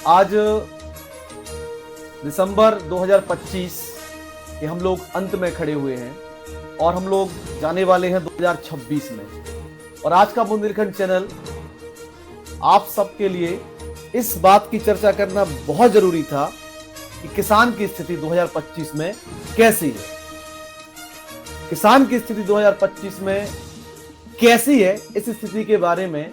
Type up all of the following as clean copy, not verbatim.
आज दिसंबर 2025 के हम लोग अंत में खड़े हुए हैं और हम लोग जाने वाले हैं 2026 में। और आज का बुंदेलखंड चैनल आप सबके लिए इस बात की चर्चा करना बहुत जरूरी था कि किसान की स्थिति 2025 में कैसी है। किसान की स्थिति 2025 में कैसी है, इस स्थिति के बारे में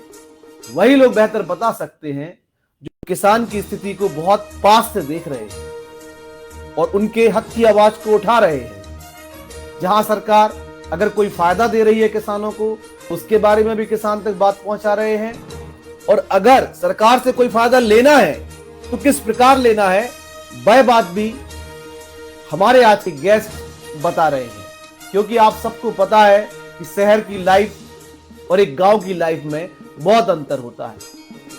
वही लोग बेहतर बता सकते हैं जो किसान की स्थिति को बहुत पास से देख रहे हैं और उनके हक की आवाज को उठा रहे हैं। जहां सरकार अगर कोई फायदा दे रही है किसानों को, उसके बारे में भी किसान तक बात पहुंचा रहे हैं। और अगर सरकार से कोई फायदा लेना है तो किस प्रकार लेना है, वह बात भी हमारे आज के गेस्ट बता रहे हैं। क्योंकि आप सबको पता है कि शहर की लाइफ और एक गांव की लाइफ में बहुत अंतर होता है।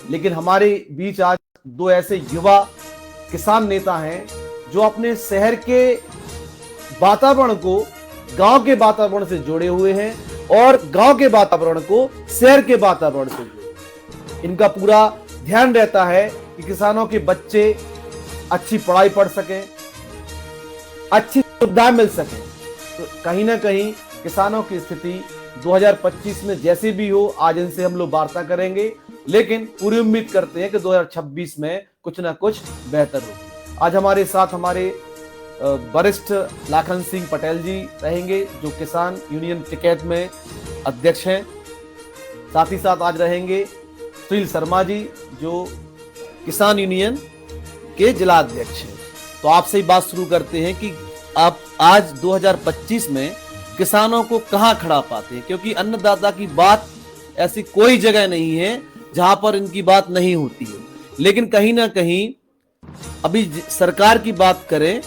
लेकिन हमारे बीच आज दो ऐसे युवा किसान नेता हैं जो अपने शहर के वातावरण को गांव के वातावरण से जुड़े हुए हैं और गांव के वातावरण को शहर के वातावरण से जुड़े। इनका पूरा ध्यान रहता है कि किसानों के बच्चे अच्छी पढ़ाई पढ़ सकें, अच्छी सुविधाएं मिल सकें। तो कहीं ना कहीं किसानों की स्थिति 2025 में जैसी भी हो, आज इनसे हम लोग वार्ता करेंगे, लेकिन पूरी उम्मीद करते हैं कि 2026 में कुछ ना कुछ बेहतर हो। आज हमारे साथ हमारे वरिष्ठ लाखन सिंह पटेल जी रहेंगे जो किसान यूनियन टिकैत में अध्यक्ष हैं। साथ ही साथ आज रहेंगे सुनील शर्मा जी जो किसान यूनियन के जिला अध्यक्ष हैं। तो आपसे ही बात शुरू करते हैं कि आप आज 2025 में किसानों को कहां खड़ा पाते हैं, क्योंकि अन्नदाता की बात ऐसी कोई जगह नहीं है जहां पर इनकी बात नहीं होती है। लेकिन कहीं ना कहीं अभी सरकार की बात करें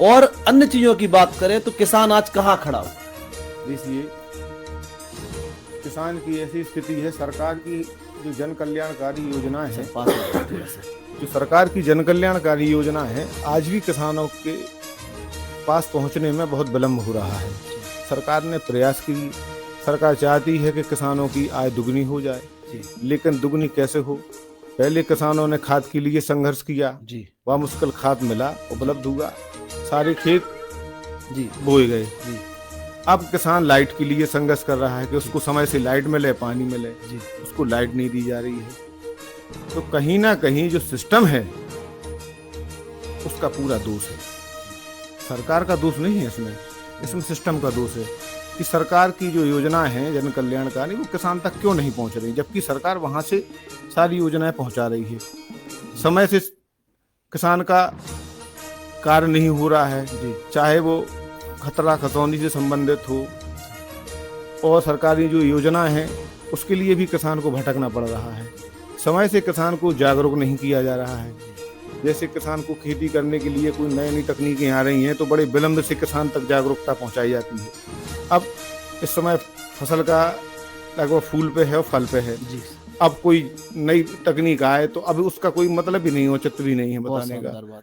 और अन्य चीजों की बात करें तो किसान आज कहां खड़ा हो। इसलिए किसान की ऐसी स्थिति है, सरकार की जो जन कल्याणकारी योजना है, जो सरकार की जन कल्याणकारी योजना है, आज भी किसानों के पास पहुंचने में बहुत विलम्ब हो रहा है। सरकार ने प्रयास की, सरकार चाहती है कि किसानों की आय दुगनी हो जाए, लेकिन दुगनी कैसे हो। पहले किसानों ने खाद के लिए संघर्ष किया, वह मुश्किल खाद मिला, उपलब्ध हुआ, सारे खेत बोए गए। अब किसान लाइट के लिए संघर्ष कर रहा है कि उसको समय से लाइट मिले, पानी मिले, उसको लाइट नहीं दी जा रही है। तो कहीं ना कहीं जो सिस्टम है उसका पूरा दोष है। सरकार का दोष नहीं है इसमें सिस्टम का दोष है कि सरकार की जो योजना है जन कल्याणकारी वो किसान तक क्यों नहीं पहुंच रही, जबकि सरकार वहां से सारी योजनाएं पहुंचा रही है। समय से किसान का कार्य नहीं हो रहा है, चाहे वो खतरा खतौनी से संबंधित हो, और सरकारी जो योजना है उसके लिए भी किसान को भटकना पड़ रहा है। समय से किसान को जागरूक नहीं किया जा रहा है। जैसे किसान को खेती करने के लिए कोई नई नई तकनीकें आ रही हैं तो बड़े विलम्ब से किसान तक जागरूकता पहुंचाई जाती है। अब इस समय फसल का लगभग फूल पे है और फल पे है। अब कोई नई तकनीक आए तो अब उसका कोई मतलब भी नहीं, औचित्य भी नहीं है बताने का।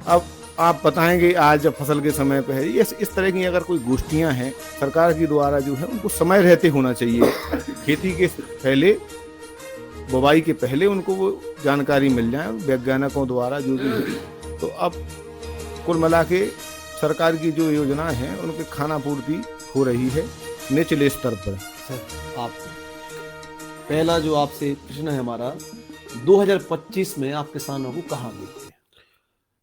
अब आप बताएंगे आज जब फसल के समय पे है, इस तरह की अगर कोई गोष्ठियां हैं सरकार की द्वारा जो है उनको समय रहते होना चाहिए। खेती के पहले, बुवाई के पहले उनको वो जानकारी मिल जाए वैज्ञानिकों द्वारा जो भी है। तो अब कुल मिला के सरकार की जो योजना है उनकी खाना पूर्ति हो रही है निचले स्तर पर। सर, आप पहला जो आपसे प्रश्न है हमारा, 2025 में आप किसानों को कहां देखते हैं?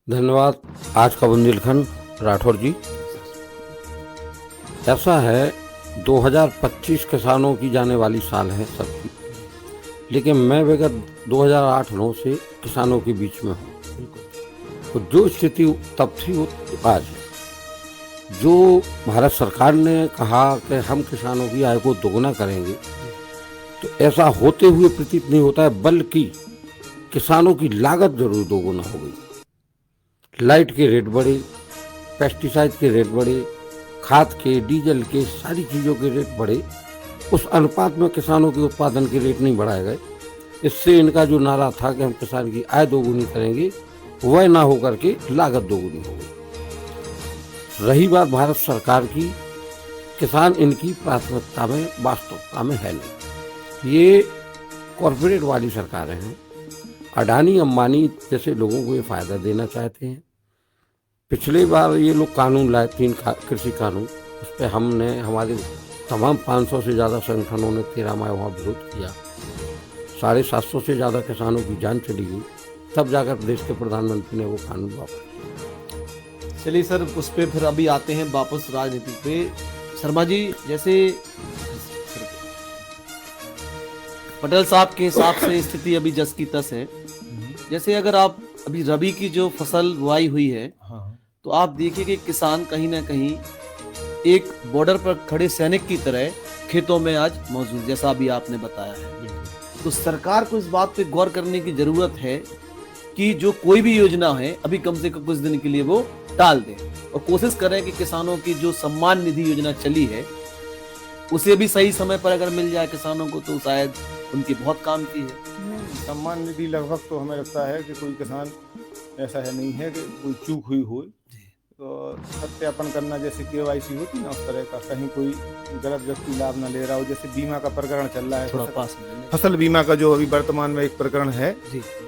धन्यवाद। आज का बुंदेलखंड राठौर जी, ऐसा है 2025 किसानों की जाने वाली साल है सबकी, लेकिन मैं विगत 2008-9 से किसानों के बीच में हूँ। तो जो स्थिति तब थी वो आज है। जो भारत सरकार ने कहा कि हम किसानों की आय को दोगुना करेंगे, तो ऐसा होते हुए प्रतीत नहीं होता है, बल्कि किसानों की लागत जरूर दोगुना हो गई। लाइट के रेट बढ़े, पेस्टिसाइड के रेट बढ़े, खाद के, डीजल के, सारी चीज़ों के रेट बढ़े। उस अनुपात में किसानों के उत्पादन के रेट नहीं बढ़ाए गए। इससे इनका जो नारा था कि हम किसान की आय दोगुनी करेंगे, वह ना होकर के लागत दोगुनी हो गई। रही बात भारत सरकार की, किसान इनकी प्राथमिकता में वास्तविकता में है नहीं। ये कॉरपोरेट वाली सरकारें हैं। अडानी अंबानी जैसे लोगों को ये फायदा देना चाहते हैं। पिछले बार ये लोग कानून लाए 3 कृषि कानून, उस पर हमने हमारे तमाम 500 से ज़्यादा संगठनों ने 13 माह वहाँ विरोध किया। 750 से ज़्यादा किसानों की जान चली गई, तब जाकर देश के प्रधानमंत्री ने वो कानून वापस किया। चलिए सर, उस पर फिर अभी आते हैं वापस राजनीति पे। शर्मा जी, जैसे पटेल साहब के हिसाब से स्थिति अभी जस की तस है। जैसे अगर आप अभी रबी की जो फसल बुआई हुई है, तो आप देखिए कि किसान कहीं ना कहीं एक बॉर्डर पर खड़े सैनिक की तरह खेतों में आज मौजूद, जैसा अभी आपने बताया है। तो सरकार को इस बात पे गौर करने की जरूरत है कि जो कोई भी योजना है अभी कम से कम कुछ दिन के लिए वो टाल दें और कोशिश करें कि किसानों की जो सम्मान निधि योजना चली है उसे भी सही समय पर अगर मिल जाए किसानों को, तो शायद उनकी बहुत काम की है। सम्मान निधि लगभग तो हमें लगता है कि कोई किसान ऐसा है नहीं है कि कोई चूक हुई हो, तो सत्यापन करना जैसे KYC होती ना, उस तरह का कहीं कोई गलत व्यक्ति लाभ ना ले रहा हो। जैसे बीमा का प्रकरण चल रहा है, थोड़ा पास में फसल बीमा का जो अभी वर्तमान में एक प्रकरण है,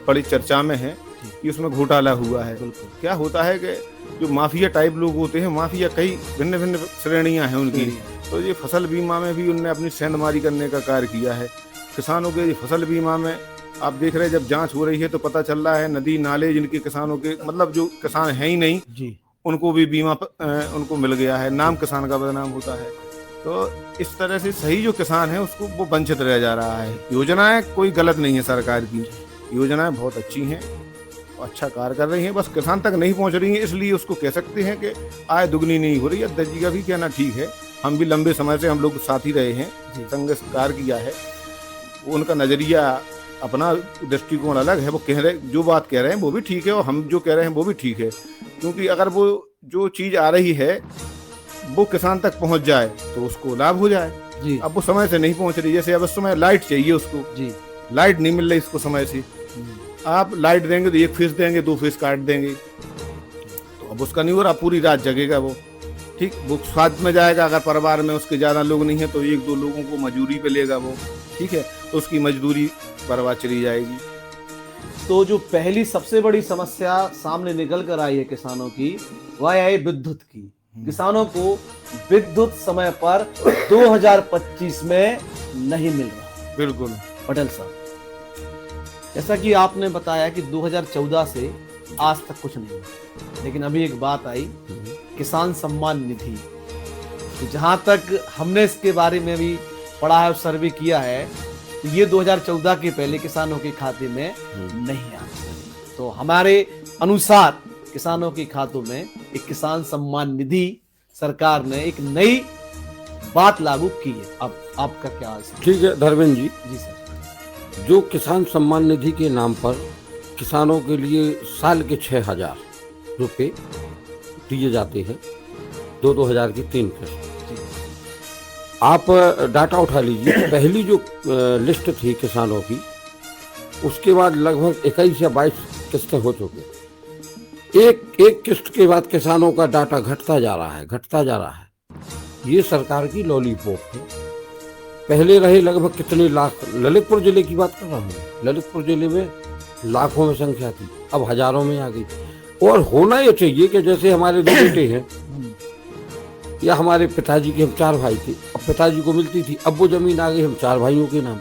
बड़ी चर्चा में है कि उसमें घोटाला हुआ है। क्या होता है कि जो माफिया टाइप लोग होते हैं, माफिया कई भिन्न भिन्न श्रेणियां हैं उनकी, तो ये फसल बीमा में भी उनने अपनी सेंधमारी करने का कार्य किया है। किसानों के फसल बीमा में आप देख रहे हैं, जब जांच हो रही है तो पता चल रहा है नदी नाले जिनके किसानों के मतलब जो किसान है ही नहीं जी, उनको भी बीमा उनको मिल गया है, नाम किसान का बदनाम होता है। तो इस तरह से सही जो किसान है उसको वो वंचित रह जा रहा है। योजनाएं कोई गलत नहीं है, सरकार की योजनाएं बहुत अच्छी हैं, अच्छा कार्य कर रही हैं, बस किसान तक नहीं पहुंच रही हैं। इसलिए उसको कह सकते हैं कि आय दुगनी नहीं हो रही है। अध्यक्ष जी का भी कहना ठीक है, हम भी लंबे समय से हम लोग साथ ही रहे हैं, संघर्ष कार्य किया है। उनका नजरिया अपना दृष्टिकोण अलग है, वो कह रहे जो बात कह रहे हैं वो भी ठीक है और हम जो कह रहे हैं वो भी ठीक है। क्योंकि अगर वो जो चीज आ रही है वो किसान तक पहुंच जाए तो उसको लाभ हो जाए जी। अब वो समय से नहीं पहुंच रही। जैसे अब उस समय लाइट चाहिए उसको जी, लाइट नहीं मिल रही इसको समय से, आप लाइट देंगे तो 1 फीस देंगे, 2 फीस काट देंगे, तो अब उसका नहीं हो रहा, पूरी रात जगेगा वो। ठीक, वो स्वाद में जाएगा। अगर परिवार में उसके ज्यादा लोग नहीं है तो 1-2 लोगों को मजदूरी पे लेगा वो, ठीक है, तो उसकी मजदूरी बर्बाद चली जाएगी। तो जो पहली सबसे बड़ी समस्या सामने निकल कर आई है किसानों की, वह है विद्युत की। किसानों को विद्युत समय पर 2025 में नहीं मिल रहा। बिल्कुल पटेल साहब, जैसा कि आपने बताया कि 2014 से आज तक कुछ नहीं हुआ, लेकिन अभी एक बात आई, किसान सम्मान निधि। तो जहां तक हमने इसके बारे में भी पढ़ा है और सर्वे किया है, तो ये 2014 के पहले किसानों के खाते में नहीं आती। तो हमारे अनुसार किसानों के खातों में एक किसान सम्मान निधि सरकार ने एक नई बात लागू की है। अब आपका क्या हाल है? ठीक है धर्मेंद्र जी, जी सर। जो किसान सम्मान निधि के नाम पर किसानों के लिए साल के 6,000 रुपये दिए जाते हैं, 2-2 हजार की 3 किस्त। आप डाटा उठा लीजिए, पहली जो लिस्ट थी किसानों की, उसके बाद लगभग 21 या 22 किस्तें हो चुकी। एक किस्त के बाद किसानों का डाटा घटता जा रहा है। ये सरकार की लॉलीपॉप है। पहले रहे लगभग कितने लाख, ललितपुर जिले की बात कर रहा हूँ, ललितपुर जिले में लाखों में संख्या थी, अब हजारों में आ गई। और होना ये चाहिए कि जैसे हमारे 2 बेटे हैं या हमारे पिताजी के, हम 4 भाई थे, अब पिताजी को मिलती थी, अब वो जमीन आ गई हम 4 भाइयों के नाम,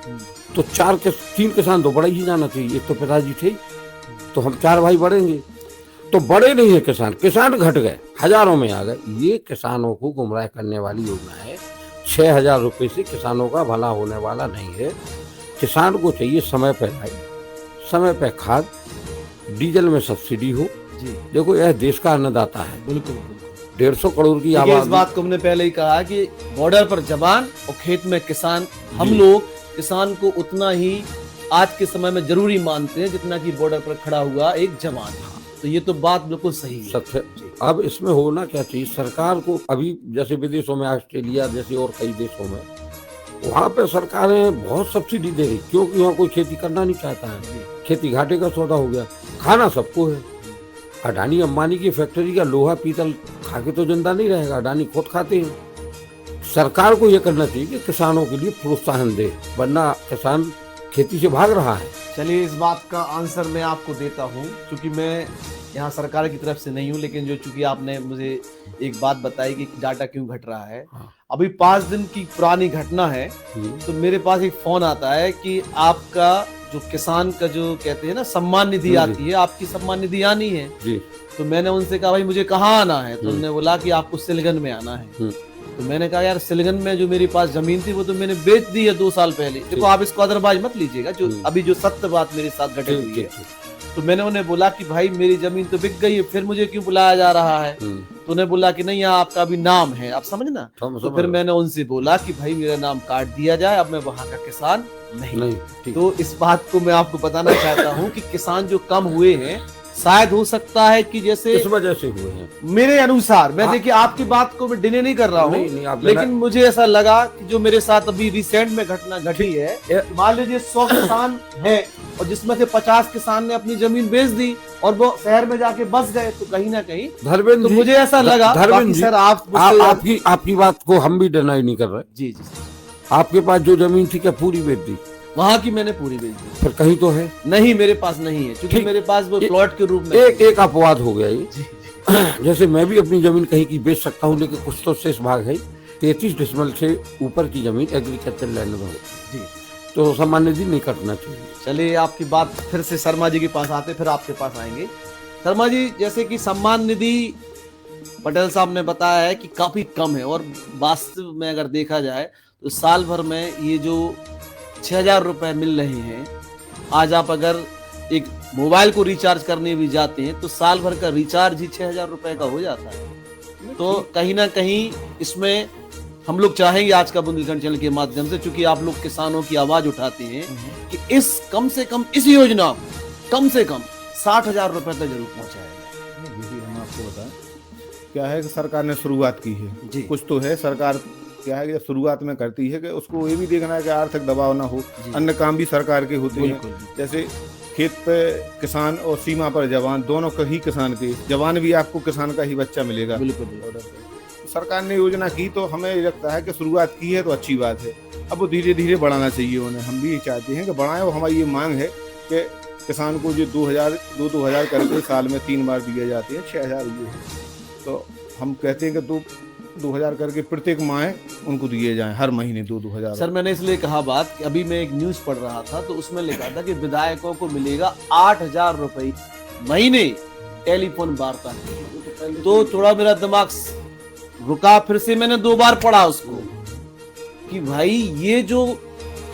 तो 3 किसान तो बड़ा ही जाना चाहिए। एक तो पिताजी थे, तो हम 4 भाई बढ़ेंगे, तो बड़े नहीं है किसान घट गए, हजारों में आ गए। ये किसानों को गुमराह करने वाली योजना है। 6,000 रुपये से किसानों का भला होने वाला नहीं है। किसान को चाहिए समय पर लाई, समय पर खाद, डीजल में सब्सिडी हो। देखो यह देश का अन्नदाता है। बिल्कुल 150 करोड़ की इस आबादी। बात को हमने पहले ही कहा कि बॉर्डर पर जवान और खेत में किसान, हम लोग किसान को उतना ही आज के समय में जरूरी मानते हैं जितना कि बॉर्डर पर खड़ा हुआ एक जवान। तो ये तो बात बिल्कुल सही है। सत्य। अब इसमें होना क्या चाहिए, सरकार को अभी जैसे विदेशों में, ऑस्ट्रेलिया जैसे और कई देशों में, वहाँ पे सरकारें बहुत सब्सिडी दे रही, क्योंकि वहाँ कोई खेती करना नहीं चाहता है, खेती घाटे का सौदा हो गया, खाना सबको है। अडानी अंबानी की फैक्ट्री का लोहा पीतल खा के तो जिंदा नहीं रहेगा, अडानी खुद खाते हैं। सरकार को यह करना चाहिए कि किसानों के लिए प्रोत्साहन दे, वरना किसान खेती से भाग रहा है। चलिए इस बात का आंसर मैं आपको देता हूँ, क्योंकि मैं यहाँ सरकार की तरफ से नहीं हूँ, लेकिन जो चूंकि आपने मुझे एक बात बताई कि डाटा क्यों घट रहा है। हाँ। अभी 5 दिन की पुरानी घटना है, तो मेरे पास एक फोन आता है कि आपका जो किसान का जो कहते हैं ना सम्मान निधि आती है, आपकी सम्मान निधि आनी है जी। तो मैंने उनसे कहा भाई मुझे कहाँ आना है, तो उन्होंने बोला कि आपको सिलगन में आना है। तो मैंने कहा यार सिलगन में जो मेरी पास जमीन थी वो तो मैंने बेच दी है 2 साल पहले। देखो आप इसको अदरवाइज मत लीजिएगा, जो अभी जो सत्य बात मेरे साथ घटित हुई है। तो मैंने उन्हें बोला कि भाई मेरी जमीन तो बिक गई है, फिर मुझे क्यों बुलाया जा रहा है। तो उन्हें बोला कि नहीं यहाँ आपका भी नाम है, आप समझना। तो फिर मैंने उनसे बोला कि भाई मेरा नाम काट दिया जाए, अब मैं वहां का किसान नहीं। तो इस बात को मैं आपको बताना चाहता हूँ कि किसान जो कम हुए हैं, शायद हो सकता है कि जैसे इस वजह से हुए हैं मेरे अनुसार। मैं देखिए आपकी बात को मैं डिने नहीं कर रहा हूँ, लेकिन मुझे ऐसा लगा कि जो मेरे साथ अभी रिसेंट में घटना घटी है, मान लीजिए 100 किसान है और जिसमें से 50 किसान ने अपनी जमीन बेच दी और वो शहर में जाके बस गए, तो कहीं ना कहीं धर्मेंद्र तो मुझे ऐसा लगा। धर्मेंद्र सर आपकी बात को हम भी डिनाई नहीं कर रहे। जी। आपके पास जो जमीन थी क्या पूरी बेच दी? वहाँ की मैंने पूरी बेच दी। फिर कहीं तो है नहीं, मेरे पास नहीं है, क्योंकि मेरे पास वो प्लॉट के रूप में एक अपवाद हो गया ये। जैसे मैं भी अपनी जमीन कहीं की बेच सकता हूँ, लेकिन कुछ तो शेष भाग है 33 डिसमल से ऊपर की जमीन एग्रीकल्चर लैंड में होती है, तो सम्मान निधि नहीं कटना चाहिए। चलिए आपकी बात फिर से शर्मा जी के पास आते, फिर आपके पास आएंगे। शर्मा जी, जैसे कि सम्मान निधि पटेल साहब ने बताया है कि काफी कम है, और वास्तव में अगर देखा जाए तो साल भर में ये जो 6,000 रुपए मिल रहे हैं, आज आप अगर एक मोबाइल को रिचार्ज करने भी जाते हैं तो साल भर का रिचार्ज ही 6,000 रुपए का हो जाता है। तो कहीं ना कहीं इसमें हम लोग चाहेंगे आज का बुंदेलखंड चैनल के माध्यम से, चूंकि आप लोग किसानों की आवाज उठाते हैं, कि इस कम से कम इस योजना को कम से कम 60,000 रुपए तक जरूर पहुंचाया जाए। हम आपको बताएं क्या है कि सरकार ने शुरुआत की है, कुछ तो है। सरकार क्या है कि शुरुआत में करती है कि उसको ये भी देखना है कि आर्थिक दबाव ना हो, अन्य काम भी सरकार के होते हैं। जैसे खेत पे किसान और सीमा पर जवान, दोनों का ही किसान के, जवान भी आपको किसान का ही बच्चा मिलेगा। सरकार ने योजना की तो हमें लगता है कि शुरुआत की है तो अच्छी बात है, अब वो धीरे धीरे बढ़ाना चाहिए उन्हें। हम भी चाहते हैं कि बढ़ाएं, और हमारी ये मांग है कि किसान को जो 2,000 करके साल में 3 बार दिए जाते हैं, 6,000 ये है, तो हम कहते हैं कि 2,000 करके प्रत्येक माह उनको दिए जाएं, हर महीने 2,000। सर मैंने इसलिए कहा बात कि अभी मैं एक न्यूज पढ़ रहा था, तो उसमें लिखा था कि विधायकों को मिलेगा 8,000 रुपए महीने टेलीफोन वार्ता। तो थोड़ा मेरा दिमाग रुका, फिर से मैंने 2 बार पढ़ा उसको कि भाई ये जो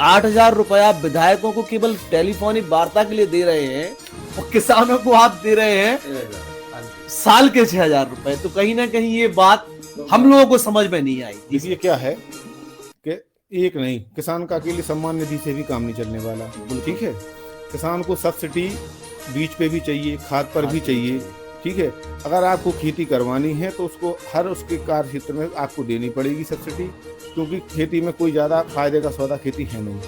8,000 रुपया विधायकों को केवल टेलीफोनिक वार्ता के लिए दे रहे हैं, और किसानों को आप दे रहे हैं साल के 6,000 रुपए, तो कहीं ना कहीं ये बात हम लोगों को समझ में नहीं आई। इसलिए क्या है कि एक नहीं, किसान का अकेले सम्मान निधि से भी काम नहीं चलने वाला। ठीक है, किसान को सब्सिडी बीज पे भी चाहिए, खाद पर भी चाहिए। ठीक है, अगर आपको खेती करवानी है तो उसको हर उसके कार्य क्षेत्र में आपको देनी पड़ेगी सब्सिडी, क्योंकि खेती में कोई ज़्यादा फायदे का सौदा खेती है नहीं।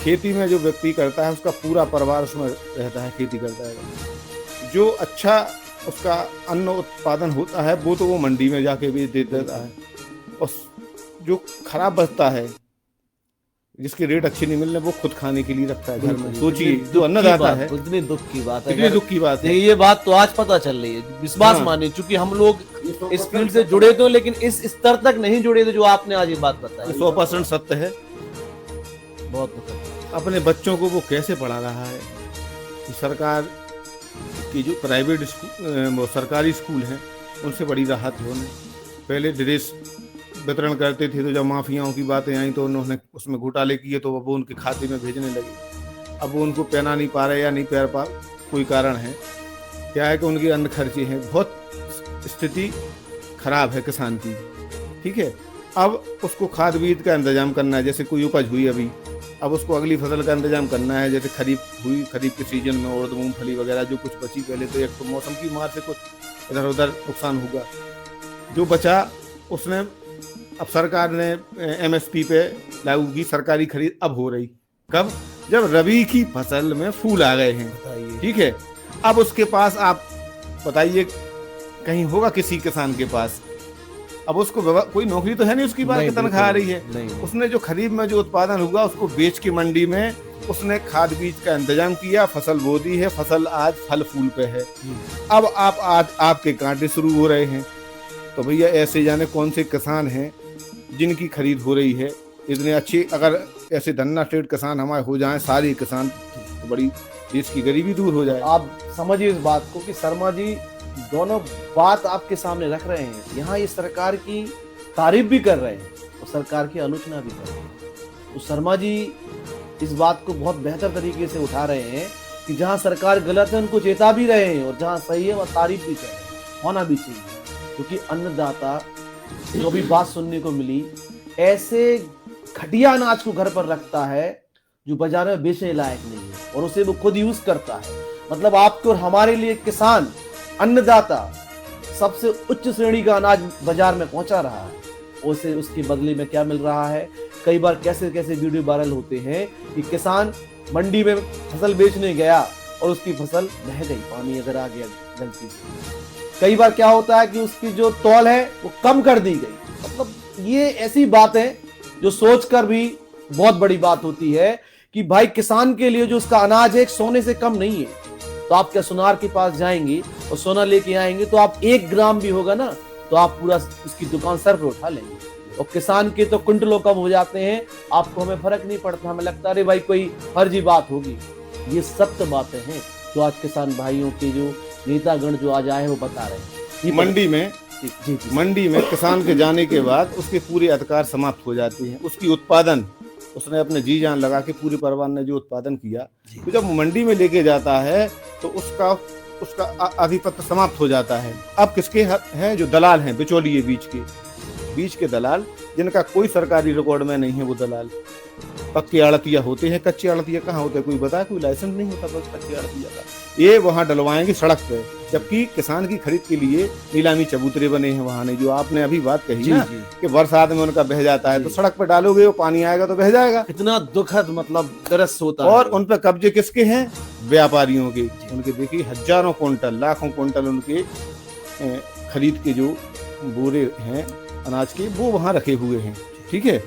खेती में जो व्यक्ति करता है उसका पूरा परिवार उसमें रहता है, खेती करता है। जो अच्छा उसका अन्न उत्पादन होता है वो तो वो मंडी में जाके बेच देता है, और जो खराब बचता है, जिसके रेट अच्छे नहीं मिल रहे, वो खुद खाने के लिए रखता है घर में। सोचिए जो अन्नदाता है, कितनी दुख की बात है, कितनी दुख की बात है। ये बात तो आज पता चल रही है, विश्वास माने, चूंकि हम लोग इस फील्ड से जुड़े थे लेकिन इस स्तर तक नहीं जुड़े थे जो आपने आज ये बात बताई। 100% सत्य है। बहुत अपने बच्चों को वो कैसे पढ़ा रहा है कि सरकार की जो प्राइवेट स्कूल, सरकारी स्कूल हैं, उनसे बड़ी राहत है उन्हें। पहले ड्रेस वितरण करते थे, तो जब माफियाओं की बातें आई तो उन्होंने उसमें घोटाले किए, तो वो उनके खाते में भेजने लगे। अब वो उनको पहना नहीं पा रहे या नहीं पहन पा, कोई कारण है क्या है कि उनके अन्न खर्चे हैं, बहुत स्थिति खराब है किसान की। ठीक है, अब उसको खाद बीज का इंतजाम करना है, जैसे कोई उपज हुई अभी, अब उसको अगली फसल का इंतजाम करना है। जैसे खरीफ हुई, खरीफ के सीजन में उड़द मूंगफली वगैरह जो कुछ बची, पहले तो एक तो मौसम की मार से कुछ इधर उधर नुकसान होगा, जो बचा उसने अब सरकार ने MSP पे लागू की सरकारी खरीद अब हो रही। कब? जब रबी की फसल में फूल आ गए हैं। ठीक है, अब उसके पास आप बताइए कहीं होगा किसी किसान के पास अब उसको कोई नौकरी तो है नहीं उसकी बात नहीं, की तनख्वाह आ रही है। नहीं, नहीं। उसने जो खरीफ में जो उत्पादन हुआ उसको बेच के मंडी में उसने खाद बीज का इंतजाम किया, फसल बो दी है, फसल आज फल फूल पे है। अब आज आपके कांटे शुरू हो रहे हैं। तो भैया ऐसे जाने कौन से किसान हैं जिनकी खरीद हो रही है इतने अच्छी। अगर ऐसे धन्ना स्टेट किसान हमारे हो जाएं सारे किसान, तो बड़ी देश की गरीबी दूर हो जाए। आप समझिए इस बात को कि शर्मा जी दोनों बात आपके सामने रख रहे हैं। यहाँ ये सरकार की तारीफ भी कर रहे हैं और सरकार की आलोचना भी कर रहे हैं। तो शर्मा जी इस बात को बहुत बेहतर तरीके से उठा रहे हैं कि जहाँ सरकार गलत है उनको चेता भी रहे हैं और जहाँ सही है वह तारीफ भी कर रहे हैं। होना भी चाहिए, क्योंकि अन्नदाता जो भी बात सुनने को मिली, ऐसे घटिया अनाज को घर पर रखता है जो बाजार में बेचने लायक नहीं है और उसे वो खुद यूज करता है। मतलब आपके और हमारे लिए किसान, अन्नदाता सबसे उच्च श्रेणी का अनाज बाजार में पहुंचा रहा है, उसे उसके बदले में क्या मिल रहा है। कई बार कैसे कैसे वीडियो वायरल होते हैं कि किसान मंडी में फसल बेचने गया और उसकी फसल बह गई, पानी अगर आ गया गलती से। कई बार क्या होता है कि उसकी जो तौल है वो कम कर दी गई। मतलब ये ऐसी बात है जो सोचकर भी बहुत बड़ी बात होती है कि भाई किसान के लिए जो उसका अनाज है सोने से कम नहीं है। तो आप क्या सुनार के पास जाएंगे और सोना लेके आएंगे तो आप 1 ग्राम भी होगा ना तो आप पूरा उसकी दुकान सर पे उठा लेंगे। और किसान के तो कुंटलों कम हो जाते हैं, आपको हमें फर्क नहीं पड़ता, हमें लगता है भाई कोई फर्जी बात होगी। ये सत्य बातें हैं जो आज किसान भाइयों के जो नेतागण जो आज आए वो बता रहे हैं। मंडी में जी। मंडी में किसान के जाने के बाद उसके पूरे अधिकार समाप्त हो जाते हैं। उसकी उत्पादन उसने अपने जी जान लगा के पूरे परिवार ने जो उत्पादन किया, तो जब मंडी में लेके जाता है तो उसका आधिपत्य समाप्त हो जाता है। अब किसके हैं? जो दलाल हैं, बिचौलिए, बीच के दलाल, जिनका कोई सरकारी रिकॉर्ड में नहीं है। वो दलाल पक्के आड़तिया होते हैं। कच्चे आड़तिया कहाँ होते हैं? कोई बताया? कोई लाइसेंस नहीं होता बस कच्चे आड़तिया का। ये वहाँ डलवाएंगे सड़क पे, जबकि किसान की खरीद के लिए नीलामी चबूतरे बने हैं वहाँ। नहीं, जो आपने अभी बात कही ना कि बरसात में उनका बह जाता है, तो सड़क पे डालोगे वो पानी आएगा तो बह जाएगा। इतना दुखद मतलब तरस होता है। और उन पे कब्जे किसके हैं? व्यापारियों के। उनके देखिए हजारों क्विंटल, लाखों क्विंटल उनके खरीद के जो बोरे हैं अनाज के, वो वहाँ रखे हुए हैं। ठीक है,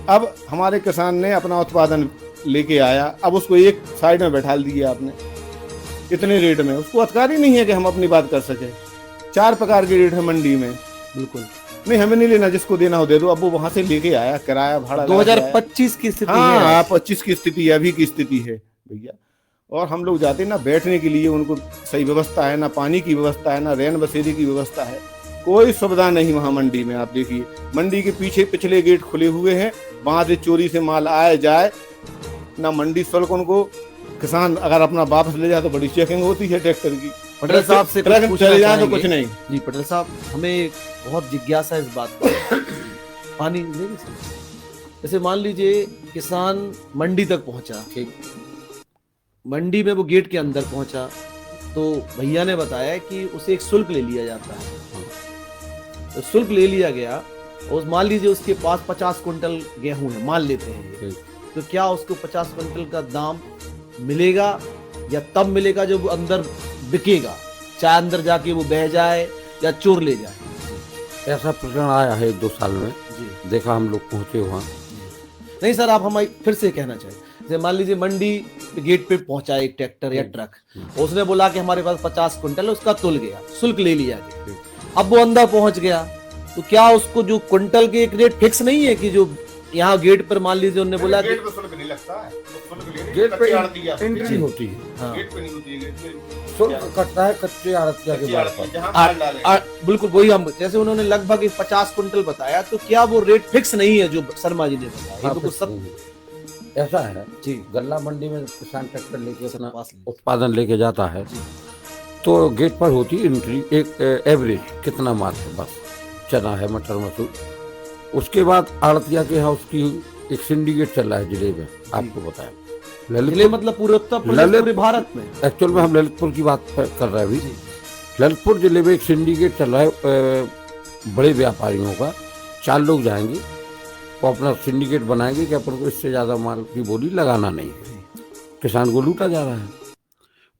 अब हमारे किसान ने अपना उत्पादन लेके आया, अब उसको एक साइड में बैठा दिया आपने इतने रेट में। उसको अधिकार ही नहीं है कि हम अपनी बात कर सके। 4 प्रकार के रेट है मंडी में। बिल्कुल नहीं, हमें नहीं लेना, जिसको देना हो दे दो। अब वो वहां से लेके आया, किराया भाड़ा 2025 की स्थिति है। हाँ, 25 की स्थिति, अभी की स्थिति है भैया। और हम लोग जाते ना बैठने के लिए, उनको सही व्यवस्था है ना, पानी की व्यवस्था है ना, रैन बसेरे की व्यवस्था है, कोई सुविधा नहीं वहाँ मंडी में। आप देखिए मंडी के पीछे पिछले गेट खुले हुए हैं, वहां से चोरी से माल आए जाए ना। मंडी शुल्क उनको, किसान अगर अपना वापस ले जाए तो बड़ी चेकिंग होती है ट्रैक्टर की। पटेल साहब से चले जाए तो कुछ नहीं। जी पटेल साहब, हमें बहुत जिज्ञासा है इस बात पर। पानी लेंगे सर? जैसे मान लीजिए किसान मंडी तक पहुंचा, मंडी में वो गेट के अंदर पहुंचा तो भैया ने बताया कि उसे एक शुल्क ले लिया जाता है। तो शुल्क ले लिया गया और मान लीजिए उसके पास 50 क्विंटल गेहूं है, मान लेते हैं, तो क्या उसको 50 क्विंटल का दाम मिलेगा या तब मिलेगा जब वो अंदर बिकेगा, चाहे अंदर जाके वो बह जाए या चोर ले जाए? ऐसा प्रकरण आया है 1-2 साल में जी। देखा, हम लोग पहुंचे वहाँ। नहीं सर, आप हमें फिर से कहना चाहिए। जैसे मान लीजिए मंडी गेट पे पहुंचा एक ट्रैक्टर या ट्रक, उसने बोला कि हमारे पास 50 क्विंटल है, उसका तुल गया, शुल्क ले लिया गया। अब वो अंदर पहुंच गया तो क्या उसको जो क्विंटल के एक रेट फिक्स नहीं है कि जो यहाँ गेट पर मान लीजिए उन्होंने बोला गेट पे शुल्क नहीं लगता है, गेट पे एंट्री होती है। हाँ। गेट पे नहीं होती है, गेट पे शुल्क कटता है कच्चे आड़तिया के द्वार पर। बिल्कुल वही हम, जैसे उन्होंने लगभग 50 क्विंटल बताया, तो क्या वो रेट फिक्स नहीं है जो शर्मा जी ने बताया? ये तो सब ऐसा है जी। गल्ला मंडी में किसान ट्रैक्टर लेके अपना उत्पादन लेके जाता है तो गेट पर होती एंट्री, एक एवरेज कितना माल है, बस चना है, मटर मसूर। उसके बाद आड़तिया के यहाँ उसकी एक सिंडिकेट चल रहा है जिले में, आपको बताया जिले मतलब पूरे उत्तर प्रदेश, पूरे भारत में। एक्चुअल में हम ललितपुर की बात कर रहे हैं अभी। ललितपुर जिले में एक सिंडिकेट चल रहा है बड़े व्यापारियों का। 4 लोग जाएंगे, वो अपना सिंडिकेट बनाएंगे कि अपन को इससे ज़्यादा माल की बोली लगाना नहीं है, किसान को लूटा जा रहा है।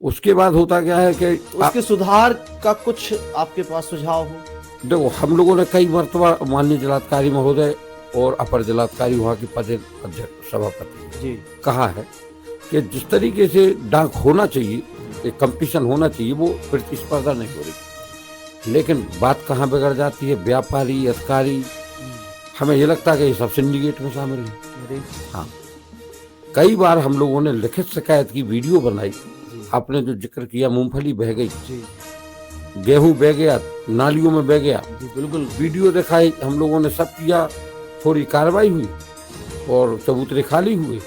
उसके बाद होता क्या है कि उसके सुधार का कुछ आपके पास सुझाव हो? देखो, हम लोगों ने कई मरतबा माननीय जिलाधिकारी महोदय और अपर जिलाधिकारी वहाँ के पद अध्यक्ष सभापति जी कहा है कि जिस तरीके से डाक होना चाहिए, एक कंपटीशन होना चाहिए, वो प्रतिस्पर्धा नहीं हो रही। लेकिन बात कहाँ बिगड़ जाती है, व्यापारी, अधिकारी, हमें ये लगता है कि ये सब सिंडिकेट में शामिल है। अरे हाँ, कई बार हम लोगों ने लिखित शिकायत की, वीडियो बनाई। आपने जो जिक्र किया, मूंगफली बह गई, जी गेहूं बह गया, नालियों में बह गया, जी बिल्कुल। वीडियो दिखाई, हम लोगों ने सब किया, थोड़ी कार्रवाई हुई और चबूतरे खाली हुए।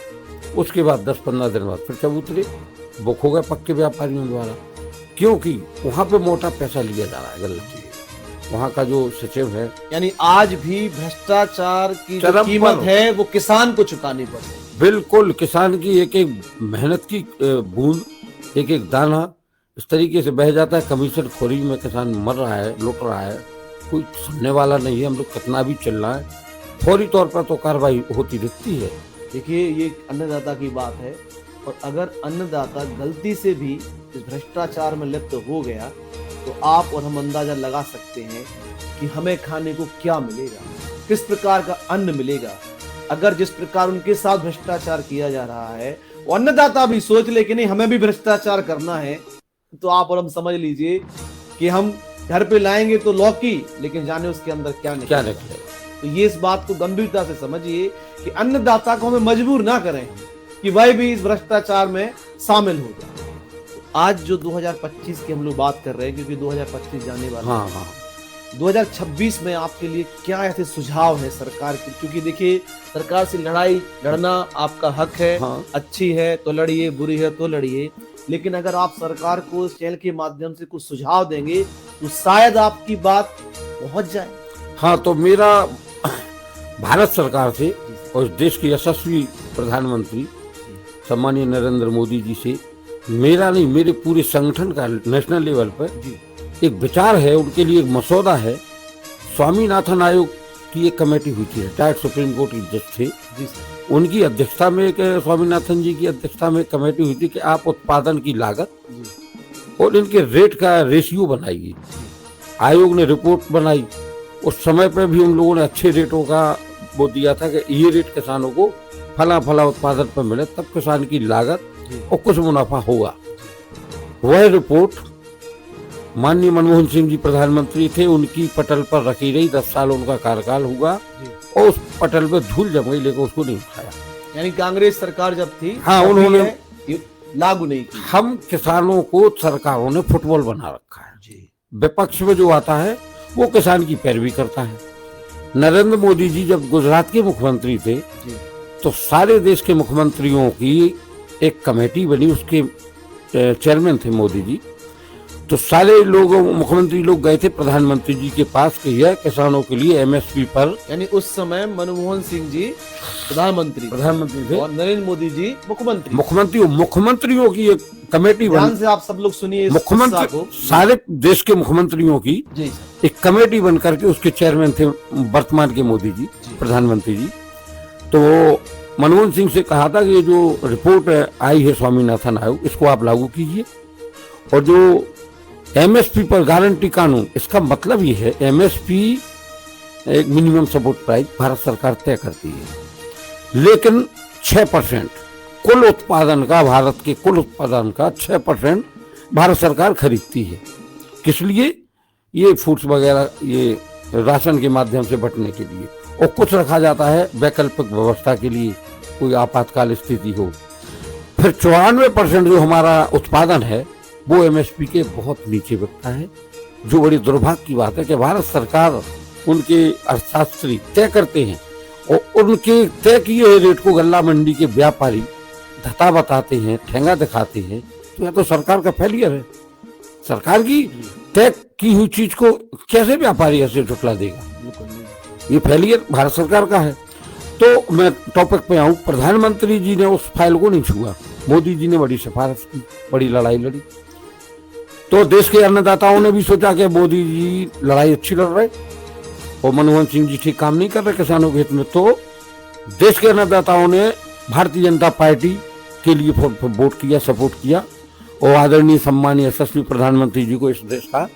उसके बाद 10-15 दिन बाद फिर चबूतरे बुक हो गए पक्के व्यापारियों द्वारा, क्योंकि वहाँ पे मोटा पैसा लिया जा रहा है गलत। वहाँ का जो सचिव है, यानी आज भी भ्रष्टाचार की जो चरम कीमत पर। है वो किसान को चुकानी पड़ती है। बिल्कुल किसान की एक एक मेहनत की बूंद, एक एक दाना इस तरीके से बह जाता है। कमीशन खोरी में किसान मर रहा है, लुट रहा है, कोई सुनने वाला नहीं है। हम लोग कितना भी चिल्ला है, फौरी तौर पर तो कार्रवाई होती रहती है। देखिए, ये अन्नदाता की बात है, और अगर अन्नदाता गलती से भी इस भ्रष्टाचार में लिप्त हो गया तो आप और हम अंदाजा लगा सकते हैं कि हमें खाने को क्या मिलेगा, किस प्रकार का अन्न मिलेगा। अगर जिस प्रकार उनके साथ भ्रष्टाचार किया जा रहा है, वो अन्नदाता भी सोच ले कि नहीं हमें भी भ्रष्टाचार करना है, तो आप और हम समझ लीजिए कि हम घर पे लाएंगे तो लौकी, लेकिन जाने उसके अंदर क्या क्या निकलेगा। निकलेगा। तो ये इस बात को गंभीरता से समझिए कि अन्नदाता को हमें मजबूर ना करें कि वह भी इस भ्रष्टाचार में शामिल हो जाए। तो आज जो 2025 की हम लोग बात कर रहे हैं, क्योंकि 2025 जाने वाला हाँ है, हाँ, 2026 में आपके लिए क्या ऐसे सुझाव है सरकार की? क्योंकि देखिए, सरकार से लड़ाई लड़ना आपका हक है, हाँ। अच्छी है तो लड़िए, बुरी है तो लड़िए, लेकिन अगर आप सरकार को इस चैनल के माध्यम से कुछ सुझाव देंगे तो शायद आपकी बात पहुंच जाए। हाँ, तो मेरा भारत सरकार से और इस देश के यशस्वी प्रधानमंत्री सम्मानीय नरेंद्र मोदी जी से, मेरा नहीं, मेरे पूरे संगठन का नेशनल लेवल पर जी एक विचार है, उनके लिए एक मसौदा है। स्वामीनाथन आयोग की एक कमेटी हुई थी, रिटायर्ड सुप्रीम कोर्ट के जज थे, जी सर, उनकी अध्यक्षता में, एक स्वामीनाथन जी की अध्यक्षता में एक कमेटी हुई थी कि आप उत्पादन की लागत जी और इनके रेट का रेशियो बनाइए। आयोग ने रिपोर्ट बनाई, उस समय पे भी हम लोगों ने अच्छे रेटों का वो दिया था कि ये रेट किसानों को फला फला उत्पादन पर मिले, तब किसान की लागत और कुछ मुनाफा होगा। वह रिपोर्ट माननीय मनमोहन सिंह जी प्रधानमंत्री थे, उनकी पटल पर रखी रही, 10 साल उनका कार्यकाल हुआ और उस पटल पे धूल जम गई, लेकिन उसको नहीं उठाया। यानी कांग्रेस सरकार जब थी, हाँ, तब उन्होंने ये लागू नहीं की। हम किसानों को सरकारों ने फुटबॉल बना रखा है। जी विपक्ष में जो आता है वो किसान की पैरवी करता है। नरेंद्र मोदी जी जब गुजरात के मुख्यमंत्री थे जी तो सारे देश के मुख्यमंत्रियों की एक कमेटी बनी, उसके चेयरमैन थे मोदी जी। तो सारे लोग, मुख्यमंत्री लोग गए थे प्रधानमंत्री जी के पास कि यह किसानों के लिए एमएसपी पर, यानी उस समय मनमोहन सिंह जी प्रधानमंत्री थे और नरेंद्र मोदी जी मुख्यमंत्री। मुख्यमंत्रियों की एक कमेटी ध्यान बनी, से आप सब लोग सुनिए इस किस्सा मुख्यमंत्री को। सारे देश के मुख्यमंत्रियों की जी सर, एक कमेटी बन करके, उसके चेयरमैन थे वर्तमान के मोदी जी, प्रधानमंत्री जी। तो मनमोहन सिंह से कहा था कि ये जो रिपोर्ट आई है स्वामीनाथन आयोग, इसको आप लागू कीजिए, और जो एमएसपी पर गारंटी कानून, इसका मतलब ये है एमएसपी एक मिनिमम सपोर्ट प्राइस भारत सरकार तय करती है, लेकिन 6% कुल उत्पादन का, भारत के कुल उत्पादन का 6% भारत सरकार खरीदती है। किस लिए? ये फूड्स वगैरह, ये राशन के माध्यम से बंटने के लिए, और कुछ रखा जाता है वैकल्पिक व्यवस्था के लिए, कोई आपातकाल स्थिति हो। फिर 94% जो हमारा उत्पादन है वो एमएसपी के बहुत नीचे बिकता है, जो बड़ी दुर्भाग्य की बात है कि भारत सरकार, उनके अर्थशास्त्री तय करते हैं और उनके तय किए हुए रेट को गल्ला मंडी के व्यापारी धता बताते हैं, ठेंगा दिखाते हैं। तो यह तो सरकार का फेलियर है। सरकार की तय की हुई चीज को कैसे व्यापारी ऐसे झुटला देगा? ये फेलियर भारत सरकार का है। तो मैं टॉपिक पे आऊं, प्रधानमंत्री जी ने उस फाइल को नहीं छुआ, मोदी जी ने बड़ी सिफारिश की, बड़ी लड़ाई लड़ी। तो देश के अन्नदाताओं ने भी सोचा कि मोदी जी लड़ाई अच्छी लड़ रहे और मनमोहन सिंह जी ठीक काम नहीं कर रहे किसानों के हित में। तो देश के अन्नदाताओं ने भारतीय जनता पार्टी के लिए वोट किया, सपोर्ट किया, और आदरणीय सम्मानीय यशस्वी प्रधानमंत्री जी को इस देश का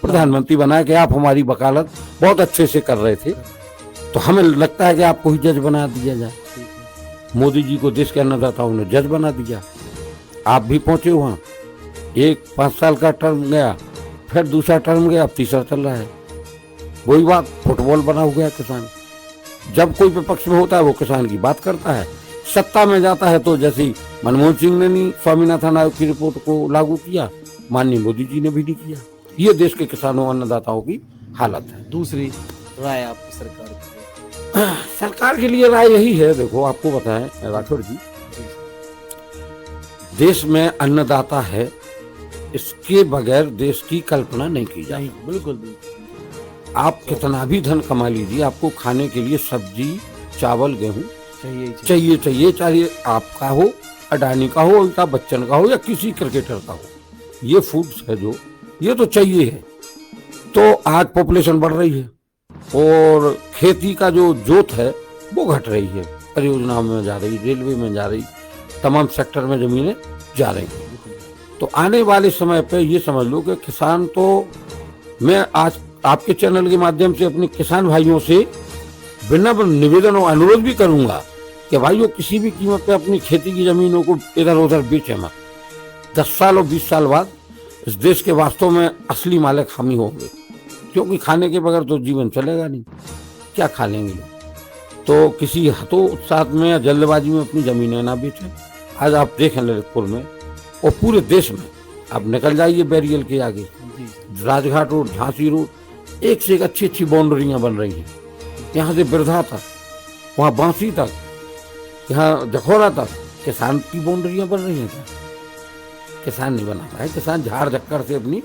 प्रधानमंत्री बनाया कि आप हमारी वकालत बहुत अच्छे से कर रहे थे, तो हमें लगता है कि आपको ही जज बना दिया जाए। मोदी जी को देश के अन्नदाताओं ने जज बना दिया, आप भी पहुंचे वहां। एक 5 साल का टर्म गया, फिर दूसरा टर्म गया, अब तीसरा चल रहा है। वही बात, फुटबॉल बना हुआ है किसान। जब कोई विपक्ष में होता है वो किसान की बात करता है, सत्ता में जाता है तो जैसे मनमोहन सिंह ने नहीं स्वामीनाथन आयोग की रिपोर्ट को लागू किया, माननीय मोदी जी ने भी नहीं किया। ये देश के किसानों अन्नदाताओं की हालत है। दूसरी राय आपकी सरकार की? सरकार के लिए राय यही है, देखो आपको बताएं राठौर जी, देश में अन्नदाता है, इसके बगैर देश की कल्पना नहीं की जाए। बिल्कुल बिल्कुल। आप कितना भी धन कमा लीजिए, आपको खाने के लिए सब्जी, चावल, गेहूं चाहिए, चाहे आपका हो, अडानी का हो, अमिताभ बच्चन का हो या किसी क्रिकेटर का हो। ये फूड्स है जो, ये तो चाहिए है। तो आज पॉपुलेशन बढ़ रही है और खेती का जो जोत है वो घट रही है। परियोजनाओं में जा रही, रेलवे में जा रही, तमाम सेक्टर में जमीनें जा रही हैं। तो आने वाले समय पे ये समझ लो कि किसान तो, मैं आज आपके चैनल के माध्यम से अपने किसान भाइयों से विनम्र निवेदन और अनुरोध भी करूंगा कि भाइयों किसी भी कीमत पे अपनी खेती की जमीनों को इधर उधर बेचें मत। 10 साल और 20 साल बाद इस देश के वास्तव में असली मालिक हम ही होंगे, क्योंकि खाने के बगैर तो जीवन चलेगा नहीं, क्या खा लेंगे लोग। तो किसी हतोत्साह में या जल्दबाजी में अपनी जमीनें ना बेचें। आज आप देखें ललितपुर में और पूरे देश में, आप निकल जाइए बैरियल के आगे, राजघाट रोड, झांसी रोड, एक से एक अच्छी अच्छी बाउंड्रियां बन रही हैं। यहाँ से बिरधा तक, वहाँ बांसी तक, यहाँ जखौरा तक किसान की बाउंड्रियां बन रही हैं। किसान नहीं बनाता है, किसान झाड़ झक्कर से अपनी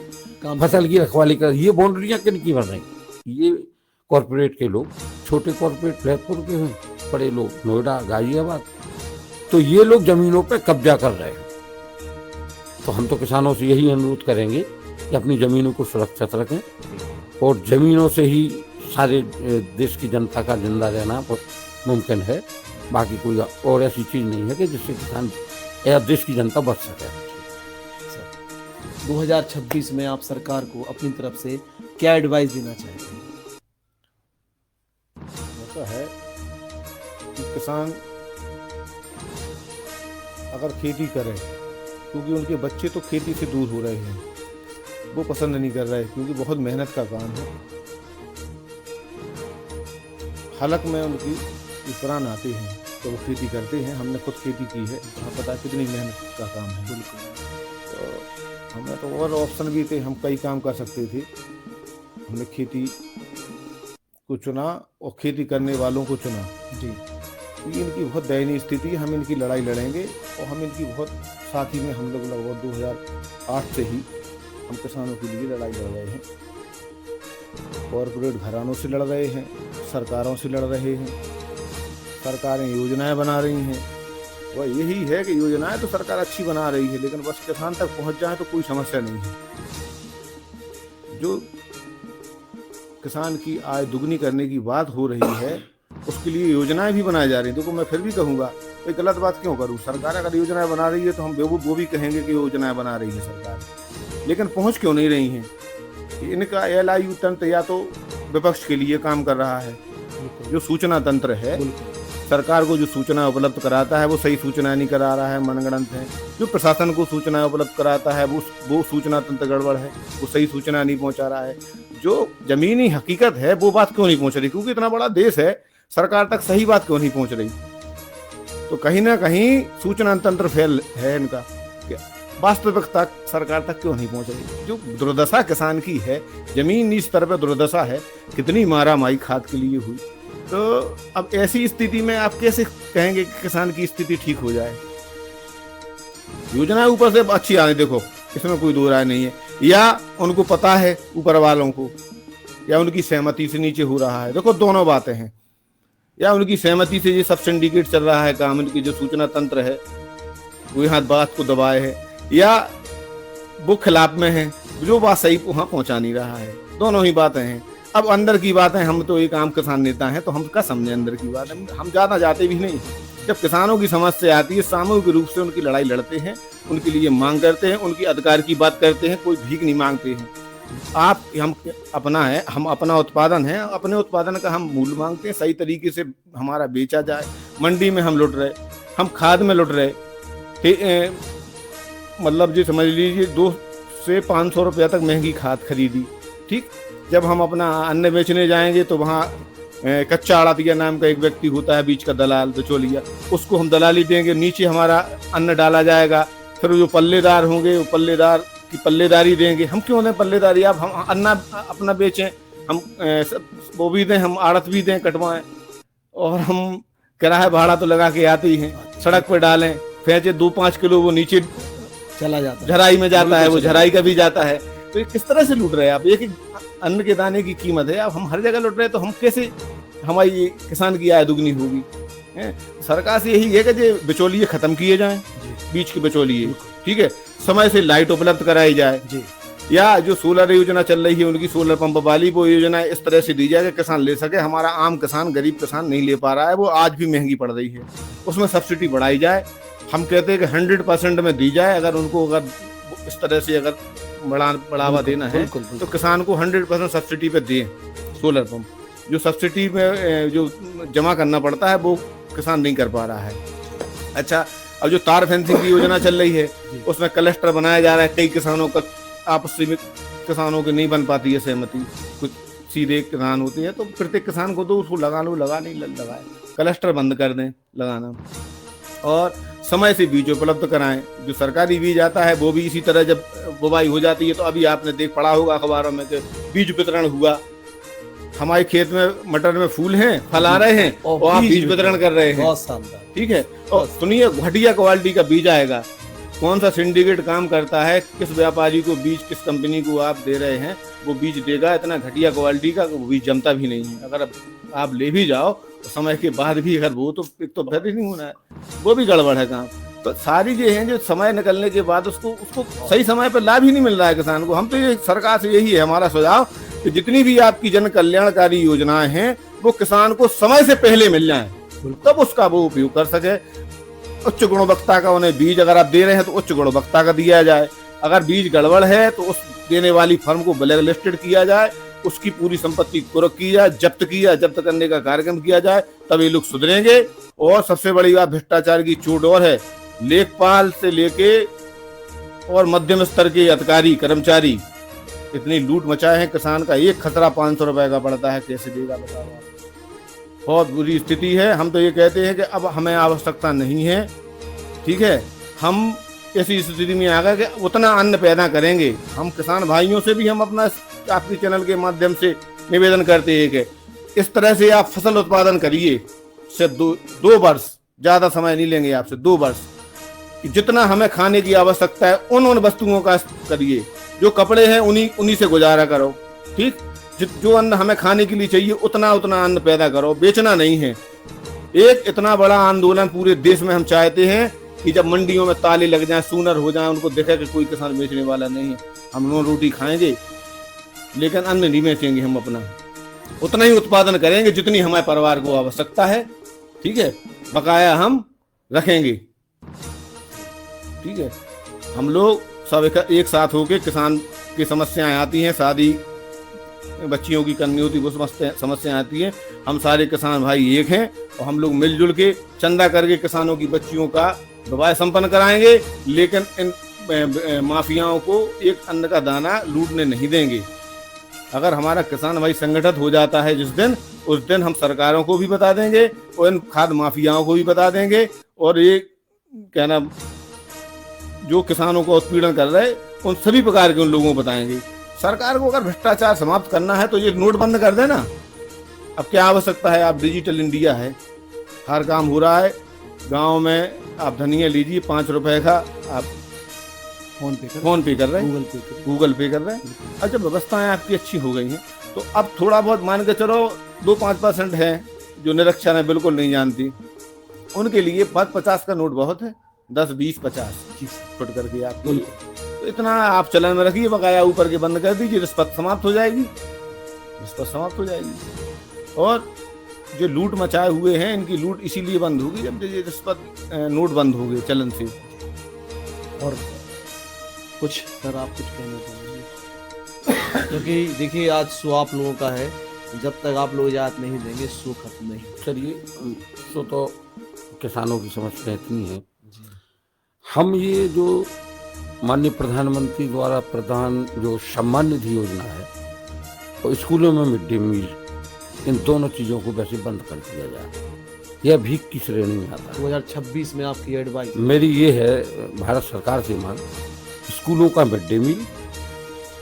फसल की रखवाली कर। ये बाउंड्रियां किन की बन रही? ये कॉरपोरेट के लोग, छोटे कॉरपोरेट ललितपुर के हैं, बड़े लोग नोएडा, गाजियाबाद, तो ये लोग जमीनों पे कब्जा कर रहे हैं। तो हम तो किसानों से यही अनुरोध करेंगे कि अपनी जमीनों को सुरक्षित रखें और जमीनों से ही सारे देश की जनता का जिंदा रहना मुमकिन है। बाकी कोई और ऐसी चीज नहीं है कि जिससे किसान या देश की जनता बच सके। 2026 में आप सरकार को अपनी तरफ से क्या एडवाइस देना चाहते हैं? ऐसा है कि किसान अगर खेती करें, क्योंकि उनके बच्चे तो खेती से दूर हो रहे हैं, वो पसंद नहीं कर रहे, क्योंकि बहुत मेहनत का काम है। हलक में उनकी विपरान आते हैं तो वो खेती करते हैं। हमने खुद खेती की है, हमें पता है कितनी मेहनत का काम है। तो हमें तो और ऑप्शन भी थे, हम कई काम कर सकते थे। हमने खेती को चुना और खेती करने वालों को चुना। जी, ये इनकी बहुत दयनीय स्थिति है, हम इनकी लड़ाई लड़ेंगे और हम इनकी बहुत साथ ही में हम लोग लगभग 2008 से ही हम किसानों के लिए लड़ाई लड़ रहे हैं। कॉरपोरेट घरानों से लड़ रहे हैं, सरकारों से लड़ रहे हैं। सरकारें योजनाएं बना रही हैं, वह यही है कि योजनाएं तो सरकार अच्छी बना रही है, लेकिन बस किसान तक पहुंच जाए तो कोई समस्या नहीं है। जो किसान की आय दुगनी करने की बात हो रही है, उसके लिए योजनाएं भी बनाई जा रही हैं। देखो, मैं फिर भी कहूँगा, कोई गलत बात क्यों करूँ? सरकार अगर योजनाएं बना रही है तो हम वो भी कहेंगे कि योजनाएं बना रही है सरकार, लेकिन पहुँच क्यों नहीं रही हैं? इनका LIU तंत्र या तो विपक्ष के लिए काम कर रहा है, जो सूचना तंत्र है, सरकार को जो सूचना उपलब्ध कराता है वो सही सूचना नहीं करा रहा है, मनगढ़ंत है। जो प्रशासन को सूचना उपलब्ध कराता है वो सूचना तंत्र गड़बड़ है, वो सही सूचना नहीं पहुंचा रहा है। जो जमीनी हकीकत है वो बात क्यों नहीं पहुंच रही? क्योंकि इतना बड़ा देश है, सरकार तक सही बात क्यों नहीं पहुंच रही? तो कहीं ना कहीं सूचना तंत्र फेल है इनका, वास्तविकता सरकार तक क्यों नहीं पहुंच रही? जो दुर्दशा किसान की है, जमीनी स्तर पर दुर्दशा है, कितनी मारामारी खाद के लिए हुई। तो अब ऐसी स्थिति में आप कैसे कहेंगे कि किसान की स्थिति ठीक हो जाए? योजनाएं ऊपर से अच्छी आ रही, देखो इसमें कोई दो राय नहीं है। या उनको पता है ऊपर वालों को, या उनकी सहमति से नीचे हो रहा है। देखो, दोनों बातें हैं। या उनकी सहमति से ये सब सिंडिकेट चल रहा है काम, उनकी जो सूचना तंत्र है वो यहाँ बात को दबाए है, या वो खिलाफ में है, जो बात सही वहाँ पहुँचा नहीं रहा है। दोनों ही बातें हैं। अब अंदर की बात है, हम तो एक आम किसान नेता हैं, तो हम क्या समझे अंदर की बात? हम ज़्यादा जाते भी नहीं। जब किसानों की समस्या आती है, सामूहिक रूप से उनकी लड़ाई लड़ते हैं, उनके लिए मांग करते हैं, उनके अधिकार की बात करते हैं, कोई भीख नहीं मांगते हैं। आप हम अपना है, हम अपना उत्पादन है, अपने उत्पादन का हम मूल्य मांगते हैं, सही तरीके से हमारा बेचा जाए। मंडी में हम लुट रहे, हम खाद में लुट रहे, मतलब जी समझ लीजिए 2 से 500 रुपया तक महंगी खाद खरीदी। ठीक, जब हम अपना अन्न बेचने जाएंगे तो वहाँ कच्चा आड़तिया नाम का एक व्यक्ति होता है, बीच का दलाल बिचौलिया, उसको हम दलाली देंगे, नीचे हमारा अन्न डाला जाएगा, फिर जो पल्लेदार होंगे वो पल्लेदार की पल्लेदारी देंगे। हम क्यों दें पल्लेदारी? आप हम अन्न अपना बेचें, हम वो भी दें, हम आड़त भी दें, कटवाएं, और हम किराया भाड़ा तो लगा के आते ही हैं, सड़क पर डालें, फेंचे 2-5 किलो वो नीचे चला जाता है, झराई में जाता है, वो झराई का भी जाता है। तो ये किस तरह से लूट रहे हैं आप? एक अन्न के दाने की कीमत है, अब हम हर जगह लूट रहे हैं, तो हम कैसे, हमारी किसान की आय दुगनी होगी? सरकार से यही है कि जो बिचौलिए खत्म किए जाएं, बीच के बिचौलिए, ठीक है, समय से लाइट उपलब्ध कराई जाए जी, या जो सोलर योजना चल रही है उनकी सोलर पंप वाली वो योजना इस तरह से दी जाए कि किसान ले सके। हमारा आम किसान, गरीब किसान नहीं ले पा रहा है, वो आज भी महंगी पड़ रही है, उसमें सब्सिडी बढ़ाई जाए। हम कहते हैं कि 100% में दी जाए। अगर उनको अगर इस तरह से अगर बढ़ावा देना है तो किसान को 100% सब्सिडी पे दें सोलर पंप। जो सब्सिडी में जो जमा करना पड़ता है वो किसान नहीं कर पा रहा है। अच्छा, अब जो तार फेंसिंग की योजना चल रही है उसमें क्लस्टर बनाया जा रहा है, कई किसानों का आपस में किसानों की नहीं बन पाती है सहमति, कुछ सीधे किसान होते हैं, तो प्रत्येक किसान को तो उसको लगा लो, लगा नहीं लगाए, क्लस्टर बंद कर दें लगाना, और समय से बीज उपलब्ध कराएं। जो सरकारी बीज आता है वो भी इसी तरह जब बुवाई हो जाती है, तो अभी आपने देख पढ़ा होगा अखबारों में कि बीज वितरण हुआ, हमारे खेत में मटर में फूल हैं, फल आ रहे हैं और आप बीज वितरण कर रहे हैं, बहुत शानदार, ठीक है। और सुनिए, घटिया क्वालिटी का बीज आएगा, कौन सा सिंडिकेट काम करता है, किस व्यापारी को बीज, किस कंपनी को आप दे रहे हैं, वो बीज देगा इतना घटिया क्वालिटी का, वो बीज जमता भी नहीं है। अगर आप ले भी जाओ तो समय के बाद भी अगर वो तो एक तो बेहतर नहीं होना है, वो भी गड़बड़ है काम। तो सारी जो है, जो समय निकलने के बाद उसको सही समय पर लाभ ही नहीं मिल रहा है किसान को। हम तो ये सरकार से यही है हमारा सुझाव कि जितनी भी आपकी जन कल्याणकारी योजनाएं हैं वो किसान को समय से पहले मिल जाएं, तब उसका वो उपयोग कर सके। उच्च गुणवत्ता का उन्हें बीज अगर आप दे रहे हैं तो उच्च गुणवत्ता का दिया जाए। अगर बीज गड़बड़ है तो उस देने वाली फर्म को ब्लैक लिस्टेड किया जाए, उसकी पूरी संपत्ति कुर्क की जाए, जब्त करने का कार्यक्रम किया जाए, तब ये लोग सुधरेंगे। और सबसे बड़ी बात भ्रष्टाचार की चोट और है, लेखपाल से लेके और मध्यम स्तर के अधिकारी कर्मचारी इतनी लूट मचाए हैं, किसान का एक खतरा 500 रुपए का पड़ता है, कैसे देगा बताओ? बहुत बुरी स्थिति है। हम तो ये कहते हैं कि अब हमें आवश्यकता नहीं है, ठीक है, हम ऐसी स्थिति में आ गए कि उतना अन्न पैदा करेंगे। हम किसान भाइयों से भी हम अपना आपके चैनल के माध्यम से निवेदन करते हैं कि इस तरह से आप फसल उत्पादन करिए, सिर्फ 2 वर्ष, ज्यादा समय नहीं लेंगे आपसे, 2 वर्ष, जितना हमें खाने की आवश्यकता है उन वस्तुओं का करिए। जो कपड़े हैं उन्हीं से गुजारा करो, ठीक। जो अन्न हमें खाने के लिए चाहिए उतना अन्न पैदा करो, बेचना नहीं है। एक इतना बड़ा आंदोलन पूरे देश में हम चाहते हैं कि जब मंडियों में ताले लग जाएं, सूनर हो जाएं, उनको देखे कि कोई किसान बेचने वाला नहीं है, हम लोग रोटी खाएंगे लेकिन अन्न नहीं बेचेंगे। हम अपना उतना ही उत्पादन करेंगे जितनी हमारे परिवार को आवश्यकता है, ठीक है, बकाया हम रखेंगे, ठीक है। हम लोग सब एक साथ होके, किसान की समस्याएं आती हैं, शादी बच्चियों की करनी होती, वो समस्याएं आती हैं, हम सारे किसान भाई एक हैं और हम लोग मिलजुल के चंदा करके किसानों की बच्चियों का विवाह संपन्न कराएंगे, लेकिन इन माफियाओं को एक अन्न का दाना लूटने नहीं देंगे। अगर हमारा किसान भाई संगठित हो जाता है जिस दिन, उस दिन हम सरकारों को भी बता देंगे और इन खाद माफियाओं को भी बता देंगे, और ये कहना जो किसानों को उत्पीड़न कर रहे उन सभी प्रकार के उन लोगों को बताएंगे। सरकार को अगर भ्रष्टाचार समाप्त करना है तो ये नोट बंद कर देना। अब क्या आवश्यकता है, आप डिजिटल इंडिया है, हर काम हो रहा है। गांव में आप धनिया लीजिए 5 रुपए का, आप फोन पे कर रहे हैं, गूगल पे कर रहे हैं। अच्छा, व्यवस्थाएं आपकी अच्छी हो गई हैं, तो अब थोड़ा बहुत मान के चलो 2-5% है जो निरक्षर है, बिल्कुल नहीं जानती, उनके लिए 50 का नोट बहुत है, 10, 20, 50 फुट करके आप तो इतना आप चलन में रखिए, बकाया ऊपर के बंद कर दीजिए, रिश्वत समाप्त हो जाएगी, और जो लूट मचाए हुए हैं इनकी लूट इसीलिए बंद होगी जब ये रिश्वत नोट बंद हो गए चलन से। और कुछ सर आप कुछ कहना चाहेंगे? क्योंकि देखिए आज शो आप लोगों का है, जब तक आप लोग इजाजत नहीं देंगे शो खत्म नहीं। चलिए, सो तो किसानों की समस्या इतनी है। हम ये जो माननीय प्रधानमंत्री द्वारा प्रदान जो सम्मान निधि योजना है, तो स्कूलों में मिड डे मील, इन दोनों चीज़ों को वैसे बंद कर दिया जाए। यह भीख की श्रेणी में आता है। 2026 में आपकी एडवाइस? मेरी ये है भारत सरकार से मांग, स्कूलों का मिड डे मील,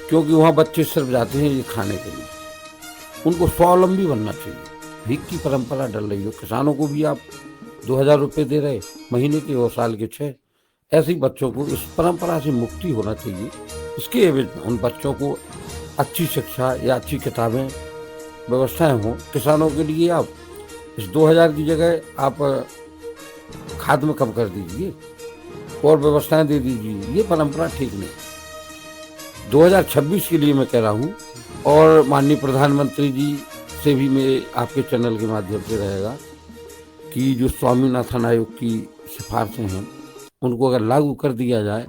क्योंकि वहाँ बच्चे सिर्फ जाते हैं ये खाने के लिए, उनको स्वावलंबी बनना चाहिए। भीख की परंपरा डल रही हो। किसानों को भी आप 2000 रुपये दे रहे महीने के और साल के 6, ऐसे बच्चों को इस परंपरा से मुक्ति होना चाहिए। इसके एवज में उन बच्चों को अच्छी शिक्षा या अच्छी किताबें व्यवस्थाएं हों। किसानों के लिए आप इस 2000 की जगह आप खाद में कम कर दीजिए और व्यवस्थाएं दे दीजिए। ये परंपरा ठीक नहीं। 2026 के लिए मैं कह रहा हूँ, और माननीय प्रधानमंत्री जी से भी मेरे आपके चैनल के माध्यम से रहेगा कि जो स्वामीनाथन आयोग की सिफारिशें हैं उनको अगर लागू कर दिया जाए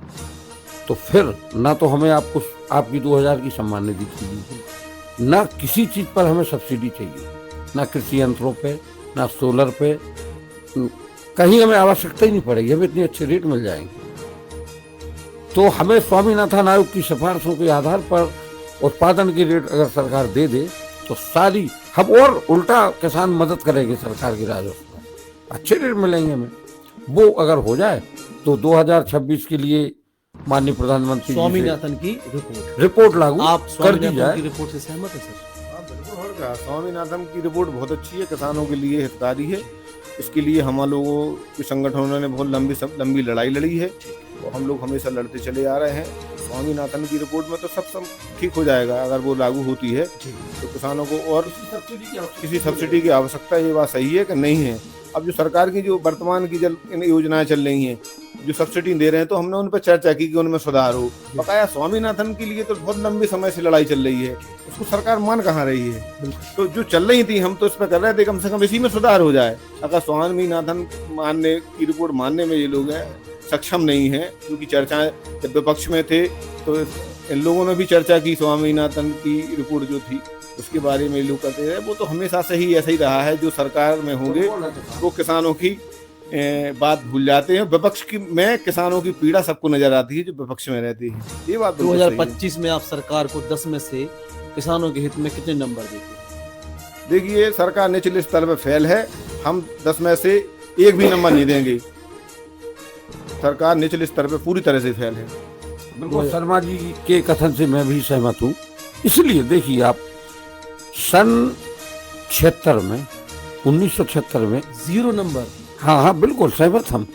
तो फिर ना तो हमें आपकी 2000 की सम्मान निधि चाहिए, ना किसी चीज़ पर हमें सब्सिडी चाहिए, ना कृषि यंत्रों पे, ना सोलर पे, कहीं हमें आवश्यकता ही नहीं पड़ेगी। हमें इतने अच्छे रेट मिल जाएंगे। तो हमें स्वामीनाथन आयोग की सिफारिशों के आधार पर उत्पादन के रेट अगर सरकार दे दे तो सारी हम और उल्टा किसान मदद करेंगे सरकार की राजस्व में, अच्छे रेट मिलेंगे हमें। वो अगर हो जाए तो 2026 के लिए माननीय प्रधानमंत्री स्वामीनाथन की रिपोर्ट लागू आप कर दी जाए। की रिपोर्ट से सहमत है सर? हाँ बिल्कुल। और क्या, स्वामीनाथन की रिपोर्ट बहुत अच्छी है, किसानों के लिए हितकारी है। इसके लिए हम लोगों के संगठनों ने बहुत लंबी लड़ाई लड़ी है और हम लोग हमेशा लड़ते चले आ रहे हैं। स्वामीनाथन की रिपोर्ट में तो सब ठीक हो जाएगा अगर वो लागू होती है तो किसानों को और किसी सब्सिडी की आवश्यकता, ये बात सही है कि नहीं है। अब जो सरकार की जो वर्तमान की जल योजनाएं चल रही हैं, जो सब्सिडी दे रहे हैं, तो हमने उन पर चर्चा की कि उनमें सुधार हो। बकाया स्वामीनाथन के लिए तो बहुत लंबी समय से लड़ाई चल रही है, उसको सरकार मान कहाँ रही है। तो जो चल रही थी हम तो इस पर कर रहे थे, कम से कम इसी में सुधार हो जाए। अगर स्वामीनाथन मानने की रिपोर्ट मानने में ये लोग हैं सक्षम नहीं है, क्योंकि चर्चाएं जब विपक्ष में थे तो इन लोगों ने भी चर्चा की, स्वामीनाथन की रिपोर्ट जो थी उसके बारे में लोग कहते हैं। वो तो हमेशा से ही ऐसा ही रहा है, जो सरकार में होंगे वो किसानों की बात भूल जाते हैं। विपक्ष की में किसानों की पीड़ा सबको नजर आती है जो विपक्ष में रहती है। ये बात 2025 में आप सरकार को 10 में से किसानों के हित में कितने नंबर देते हैं? देखिए, सरकार निचले स्तर पर फेल है, हम 10 में से एक भी नंबर नहीं देंगे। सरकार निचले स्तर पर पूरी तरह से फेल है। बिल्कुल, शर्मा जी के कथन से मैं भी सहमत हूँ। इसलिए देखिए आप, सन 76 में 1976 में 0 नंबर। हाँ बिल्कुल सहमत हम।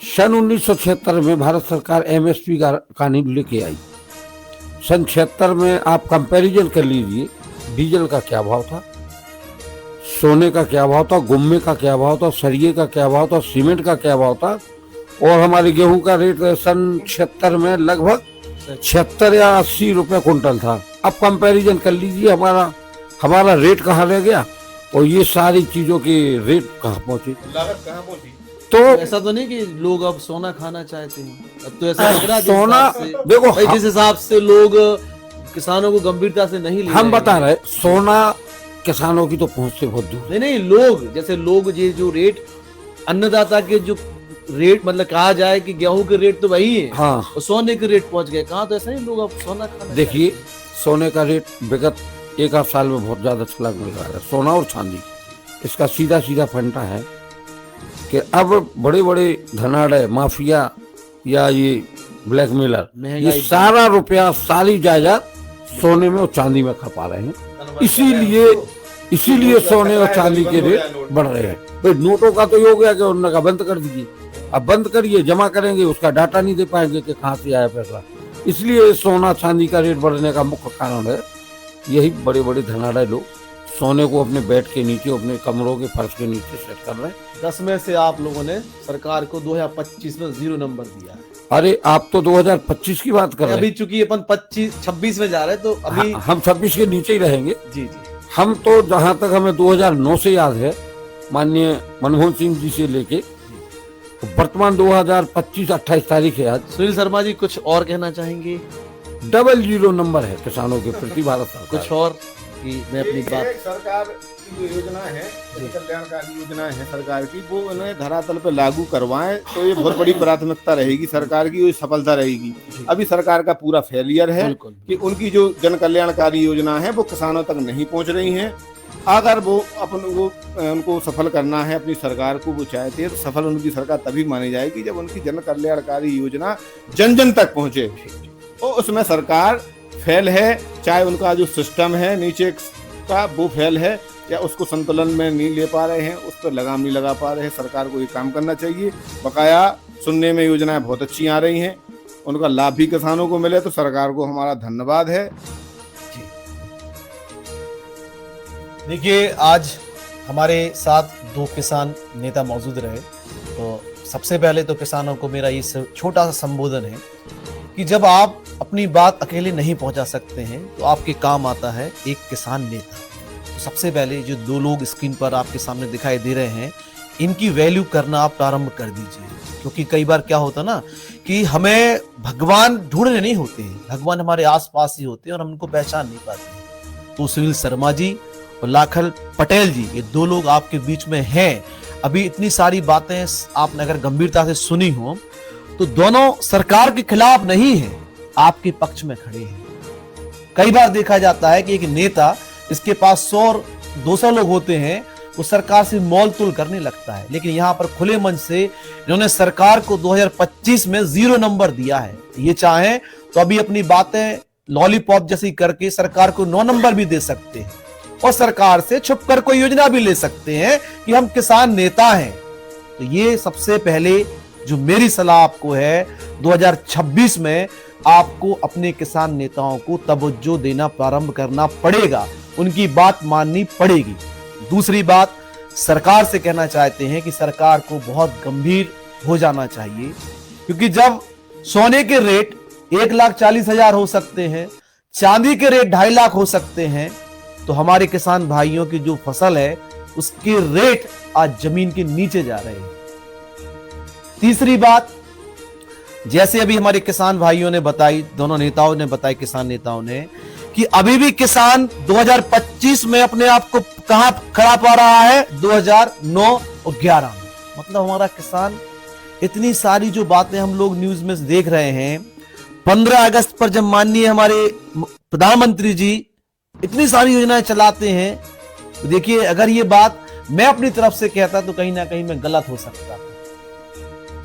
सन 1976 में भारत सरकार MSP का कानून लेके आई। सन 76 में आप कंपैरिजन कर लीजिए, डीजल का क्या भाव था, सोने का क्या भाव था, गुम्मे का क्या भाव था, सरिये का क्या भाव था, सीमेंट का क्या भाव था, और हमारे गेहूं का रेट सन 76 में लगभग 76 या 80 रुपए कुंटल था। अब कंपैरिजन कर लीजिए हमारा रेट कहाँ रह गया और ये सारी चीजों के रेट कहाँ पहुंचे, लागत कहाँ पहुंची। तो ऐसा तो नहीं कि लोग अब सोना खाना चाहते हैं, अब तो ऐसा लग रहा है सोना देखो जिस हिसाब से लोग किसानों को गंभीरता से नहीं ले हम बता रहे, सोना किसानों की तो पहुंच से बहुत दूर। नहीं, लोग जैसे लोग ये जो रेट अन्नदाता के जो रेट, मतलब कहा जाए कि गेहूं के रेट तो वही है, हाँ, और सोने के रेट पहुंच गए कहाँ, तो ऐसा नहीं लोग अब सोना खाना। देखिए, सोने का रेट विगत 1 साल में बहुत ज्यादा छलांग मिल रहा है। सोना और चांदी, इसका सीधा फंडा है कि अब बड़े बड़े धनाढ़ माफिया या ये ब्लैकमेलर, ये सारा रुपया, सारी जायदाद सोने में और चांदी में खपा रहे हैं। इसीलिए सोने और चांदी के रेट बढ़ रहे हैं। फिर नोटों का तो ये हो गया कि उन्होंने कहा बंद कर दीजिए, अब बंद करिए, जमा करेंगे उसका डाटा नहीं दे पाएंगे कि कहाँ से आया पैसा। इसलिए सोना चांदी का रेट बढ़ने का मुख्य कारण है यही बड़े बड़े धनाढ़ लोग सोने को अपने बेड के नीचे, अपने कमरों के फर्श के नीचे सेट कर रहे हैं। 10 में से आप लोगों ने सरकार को 2025 में 0 नंबर दिया है। अरे आप तो 2025 की बात कर रहे हैं, अभी चूंकि अपन 26 में जा रहे हैं तो अभी हम 26 के नीचे ही रहेंगे। जी। हम तो जहां तक हमें 2009 से याद है, माननीय मनमोहन सिंह जी से लेके वर्तमान 2025 28 तारीख है आज। सुनील शर्मा जी कुछ और कहना चाहेंगे? डबल जीरो नंबर है किसानों के प्रति भारत सरकार। कुछ और कि मैं अपनी एक बात है सरकार की जो योजना है, जो कल्याणकारी योजना है सरकार की, वो उन्हें धरातल पर लागू करवाएं तो ये बहुत बड़ी प्राथमिकता रहेगी सरकार की, वो सफलता रहेगी। अभी सरकार का पूरा फेलियर है बिल्कुल। कि उनकी जो जन कल्याणकारी योजना है वो किसानों तक नहीं पहुंच रही हैं। अगर वो उनको सफल करना है अपनी सरकार को, वो चाहते हैं तो सफल उनकी सरकार तभी मानी जाएगी जब उनकी जन कल्याणकारी योजना जन जन तक पहुंचे। तो उसमें सरकार फेल है, चाहे उनका जो सिस्टम है नीचे का वो फेल है, या उसको संतुलन में नहीं ले पा रहे हैं, उस पर लगाम नहीं लगा पा रहे हैं। सरकार को ये काम करना चाहिए। बकाया सुनने में योजनाएं बहुत अच्छी आ रही हैं, उनका लाभ भी किसानों को मिले तो सरकार को हमारा धन्यवाद है। देखिए, आज हमारे साथ 2 किसान नेता मौजूद रहे। तो सबसे पहले तो किसानों को मेरा ये छोटा सा संबोधन है कि जब आप अपनी बात अकेले नहीं पहुंचा सकते हैं तो आपके काम आता है एक किसान नेता। तो सबसे पहले जो 2 लोग स्क्रीन पर आपके सामने दिखाई दे रहे हैं, इनकी वैल्यू करना आप प्रारंभ कर दीजिए। क्योंकि कई बार क्या होता ना कि हमें भगवान ढूंढने नहीं होते हैं, भगवान हमारे आसपास ही होते हैं और हम उनको पहचान नहीं पाते। तो सुनील शर्मा जी और लाखन पटेल जी, ये 2 लोग आपके बीच में हैं। अभी इतनी सारी बातें आपने अगर गंभीरता से सुनी हो तो दोनों सरकार के खिलाफ नहीं है, आपके पक्ष में खड़े हैं। कई बार देखा जाता है कि एक नेता, इसके पास 100 और 200 लोग होते हैं, वो सरकार से मोल तोल करने लगता है। लेकिन यहाँ पर खुले मन से इन्होंने सरकार को 2025 में 0 नंबर दिया है। ये चाहें तो अभी अपनी बातें लॉलीपॉप जैसी करके सरकार को 9 नंबर भी दे सकते हैं और सरकार से छुपकर कोई योजना भी ले सकते हैं कि हम किसान नेता हैं। तो ये सबसे पहले जो मेरी सलाह आपको है, 2026 में आपको अपने किसान नेताओं को तवज्जो देना प्रारंभ करना पड़ेगा, उनकी बात माननी पड़ेगी। दूसरी बात, सरकार से कहना चाहते हैं कि सरकार को बहुत गंभीर हो जाना चाहिए, क्योंकि जब सोने के रेट 1,40,000 हो सकते हैं, चांदी के रेट 2.5 लाख हो सकते हैं, तो हमारे किसान भाइयों की जो फसल है उसके रेट आज जमीन के नीचे जा रहे हैं। तीसरी बात, जैसे अभी हमारे किसान भाइयों ने बताई, दोनों नेताओं ने बताई, किसान नेताओं ने, कि अभी भी किसान 2025 में अपने आप को कहां खड़ा पा रहा है, 2009 और 11 में। मतलब हमारा किसान, इतनी सारी जो बातें हम लोग न्यूज में देख रहे हैं, 15 अगस्त पर जब माननीय हमारे प्रधानमंत्री जी इतनी सारी योजनाएं चलाते हैं, तो देखिए अगर ये बात मैं अपनी तरफ से कहता तो कहीं ना कहीं मैं गलत हो सकता था।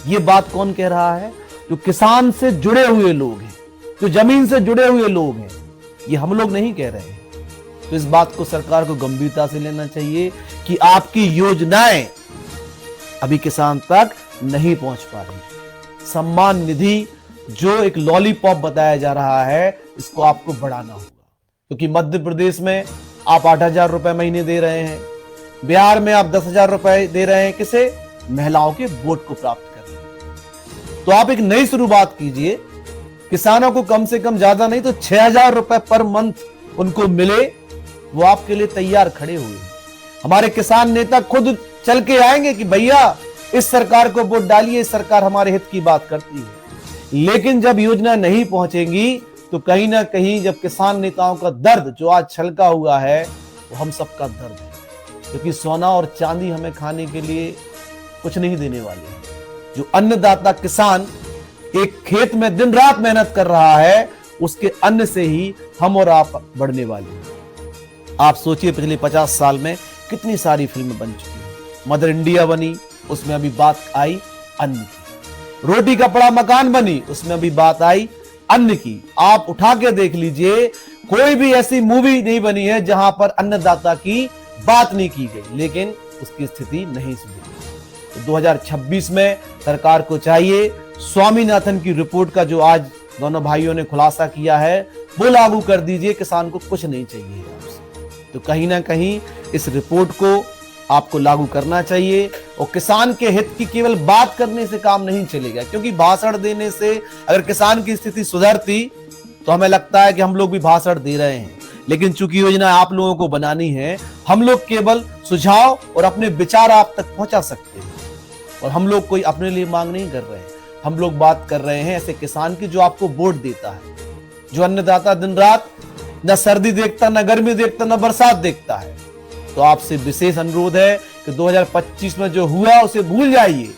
ये बात कौन कह रहा है? जो किसान से जुड़े हुए लोग हैं, जो जमीन से जुड़े हुए लोग हैं, ये हम लोग नहीं कह रहे हैं। तो इस बात को सरकार को गंभीरता से लेना चाहिए कि आपकी योजनाएं अभी किसान तक नहीं पहुंच पा रही। सम्मान निधि जो एक लॉलीपॉप बताया जा रहा है, इसको आपको बढ़ाना होगा, क्योंकि मध्य प्रदेश में आप 8,000 रुपए महीने दे रहे हैं, बिहार में आप 10,000 रुपए दे रहे हैं, किसे? महिलाओं के वोट को प्राप्त करने। तो आप एक नई शुरुआत कीजिए, किसानों को कम से कम ज्यादा नहीं तो 6,000 रुपए पर मंथ उनको मिले, वो आपके लिए तैयार खड़े हुए हैं। हमारे किसान नेता खुद चल के आएंगे कि भैया इस सरकार को वोट डालिए, इस सरकार हमारे हित की बात करती है। लेकिन जब योजना नहीं पहुंचेंगी तो कहीं ना कहीं जब किसान नेताओं का दर्द जो आज छलका हुआ है, वो हम सबका दर्द है, क्योंकि सोना और चांदी हमें खाने के लिए कुछ नहीं देने वाले हैं। जो अन्नदाता किसान एक खेत में दिन रात मेहनत कर रहा है, उसके अन्न से ही हम और आप बढ़ने वाले हैं। आप सोचिए पिछले 50 साल में कितनी सारी फिल्में बन चुकी हैं। मदर इंडिया बनी, उसमें अभी बात आई अन्न की। रोटी कपड़ा मकान बनी, उसमें अभी बात आई अन्न की। आप उठा के देख लीजिए, कोई भी ऐसी मूवी नहीं बनी है जहां पर अन्नदाता की बात नहीं की गई, लेकिन उसकी स्थिति नहीं सुधरी। तो 2026 में सरकार को चाहिए स्वामीनाथन की रिपोर्ट का जो आज दोनों भाइयों ने खुलासा किया है, वो लागू कर दीजिए। किसान को कुछ नहीं चाहिए आपसे। तो कहीं ना कहीं इस रिपोर्ट को आपको लागू करना चाहिए। और किसान के हित की केवल बात करने से काम नहीं चलेगा, क्योंकि भाषण देने से अगर किसान की स्थिति सुधरती तो हमें लगता है कि हम लोग भी भाषण दे रहे हैं। लेकिन चूंकि योजना आप लोगों को बनानी है, हम लोग केवल सुझाव और अपने विचार आप तक पहुंचा सकते हैं। और हम लोग कोई अपने लिए मांग नहीं कर रहे हैं, हम लोग बात कर रहे हैं ऐसे किसान की जो आपको वोट देता है। जो अन्नदाता दिन रात न सर्दी देखता, न गर्मी देखता, न बरसात देखता है। तो आपसे विशेष अनुरोध है कि 2025 में जो हुआ उसे भूल जाइए।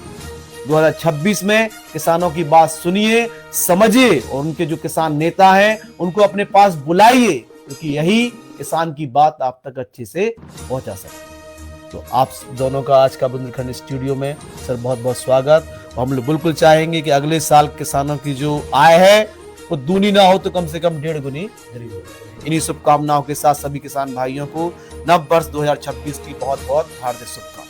2026 में किसानों की बात सुनिए, समझिए और उनके जो किसान नेता हैं उनको अपने पास बुलाइए, क्योंकि यही किसान की बात आप तक अच्छे से पहुंचा सकते हैं। तो आप दोनों का आज का बुंदेलखंड स्टूडियो में सर बहुत बहुत स्वागत। हम लोग बिल्कुल चाहेंगे कि अगले साल किसानों की जो आय है वो दूनी ना हो तो कम से कम 1.5 गुनी हो। इन्हीं शुभकामनाओं के साथ सभी किसान भाइयों को नव वर्ष 2026 की बहुत बहुत हार्दिक शुभकामनाएं।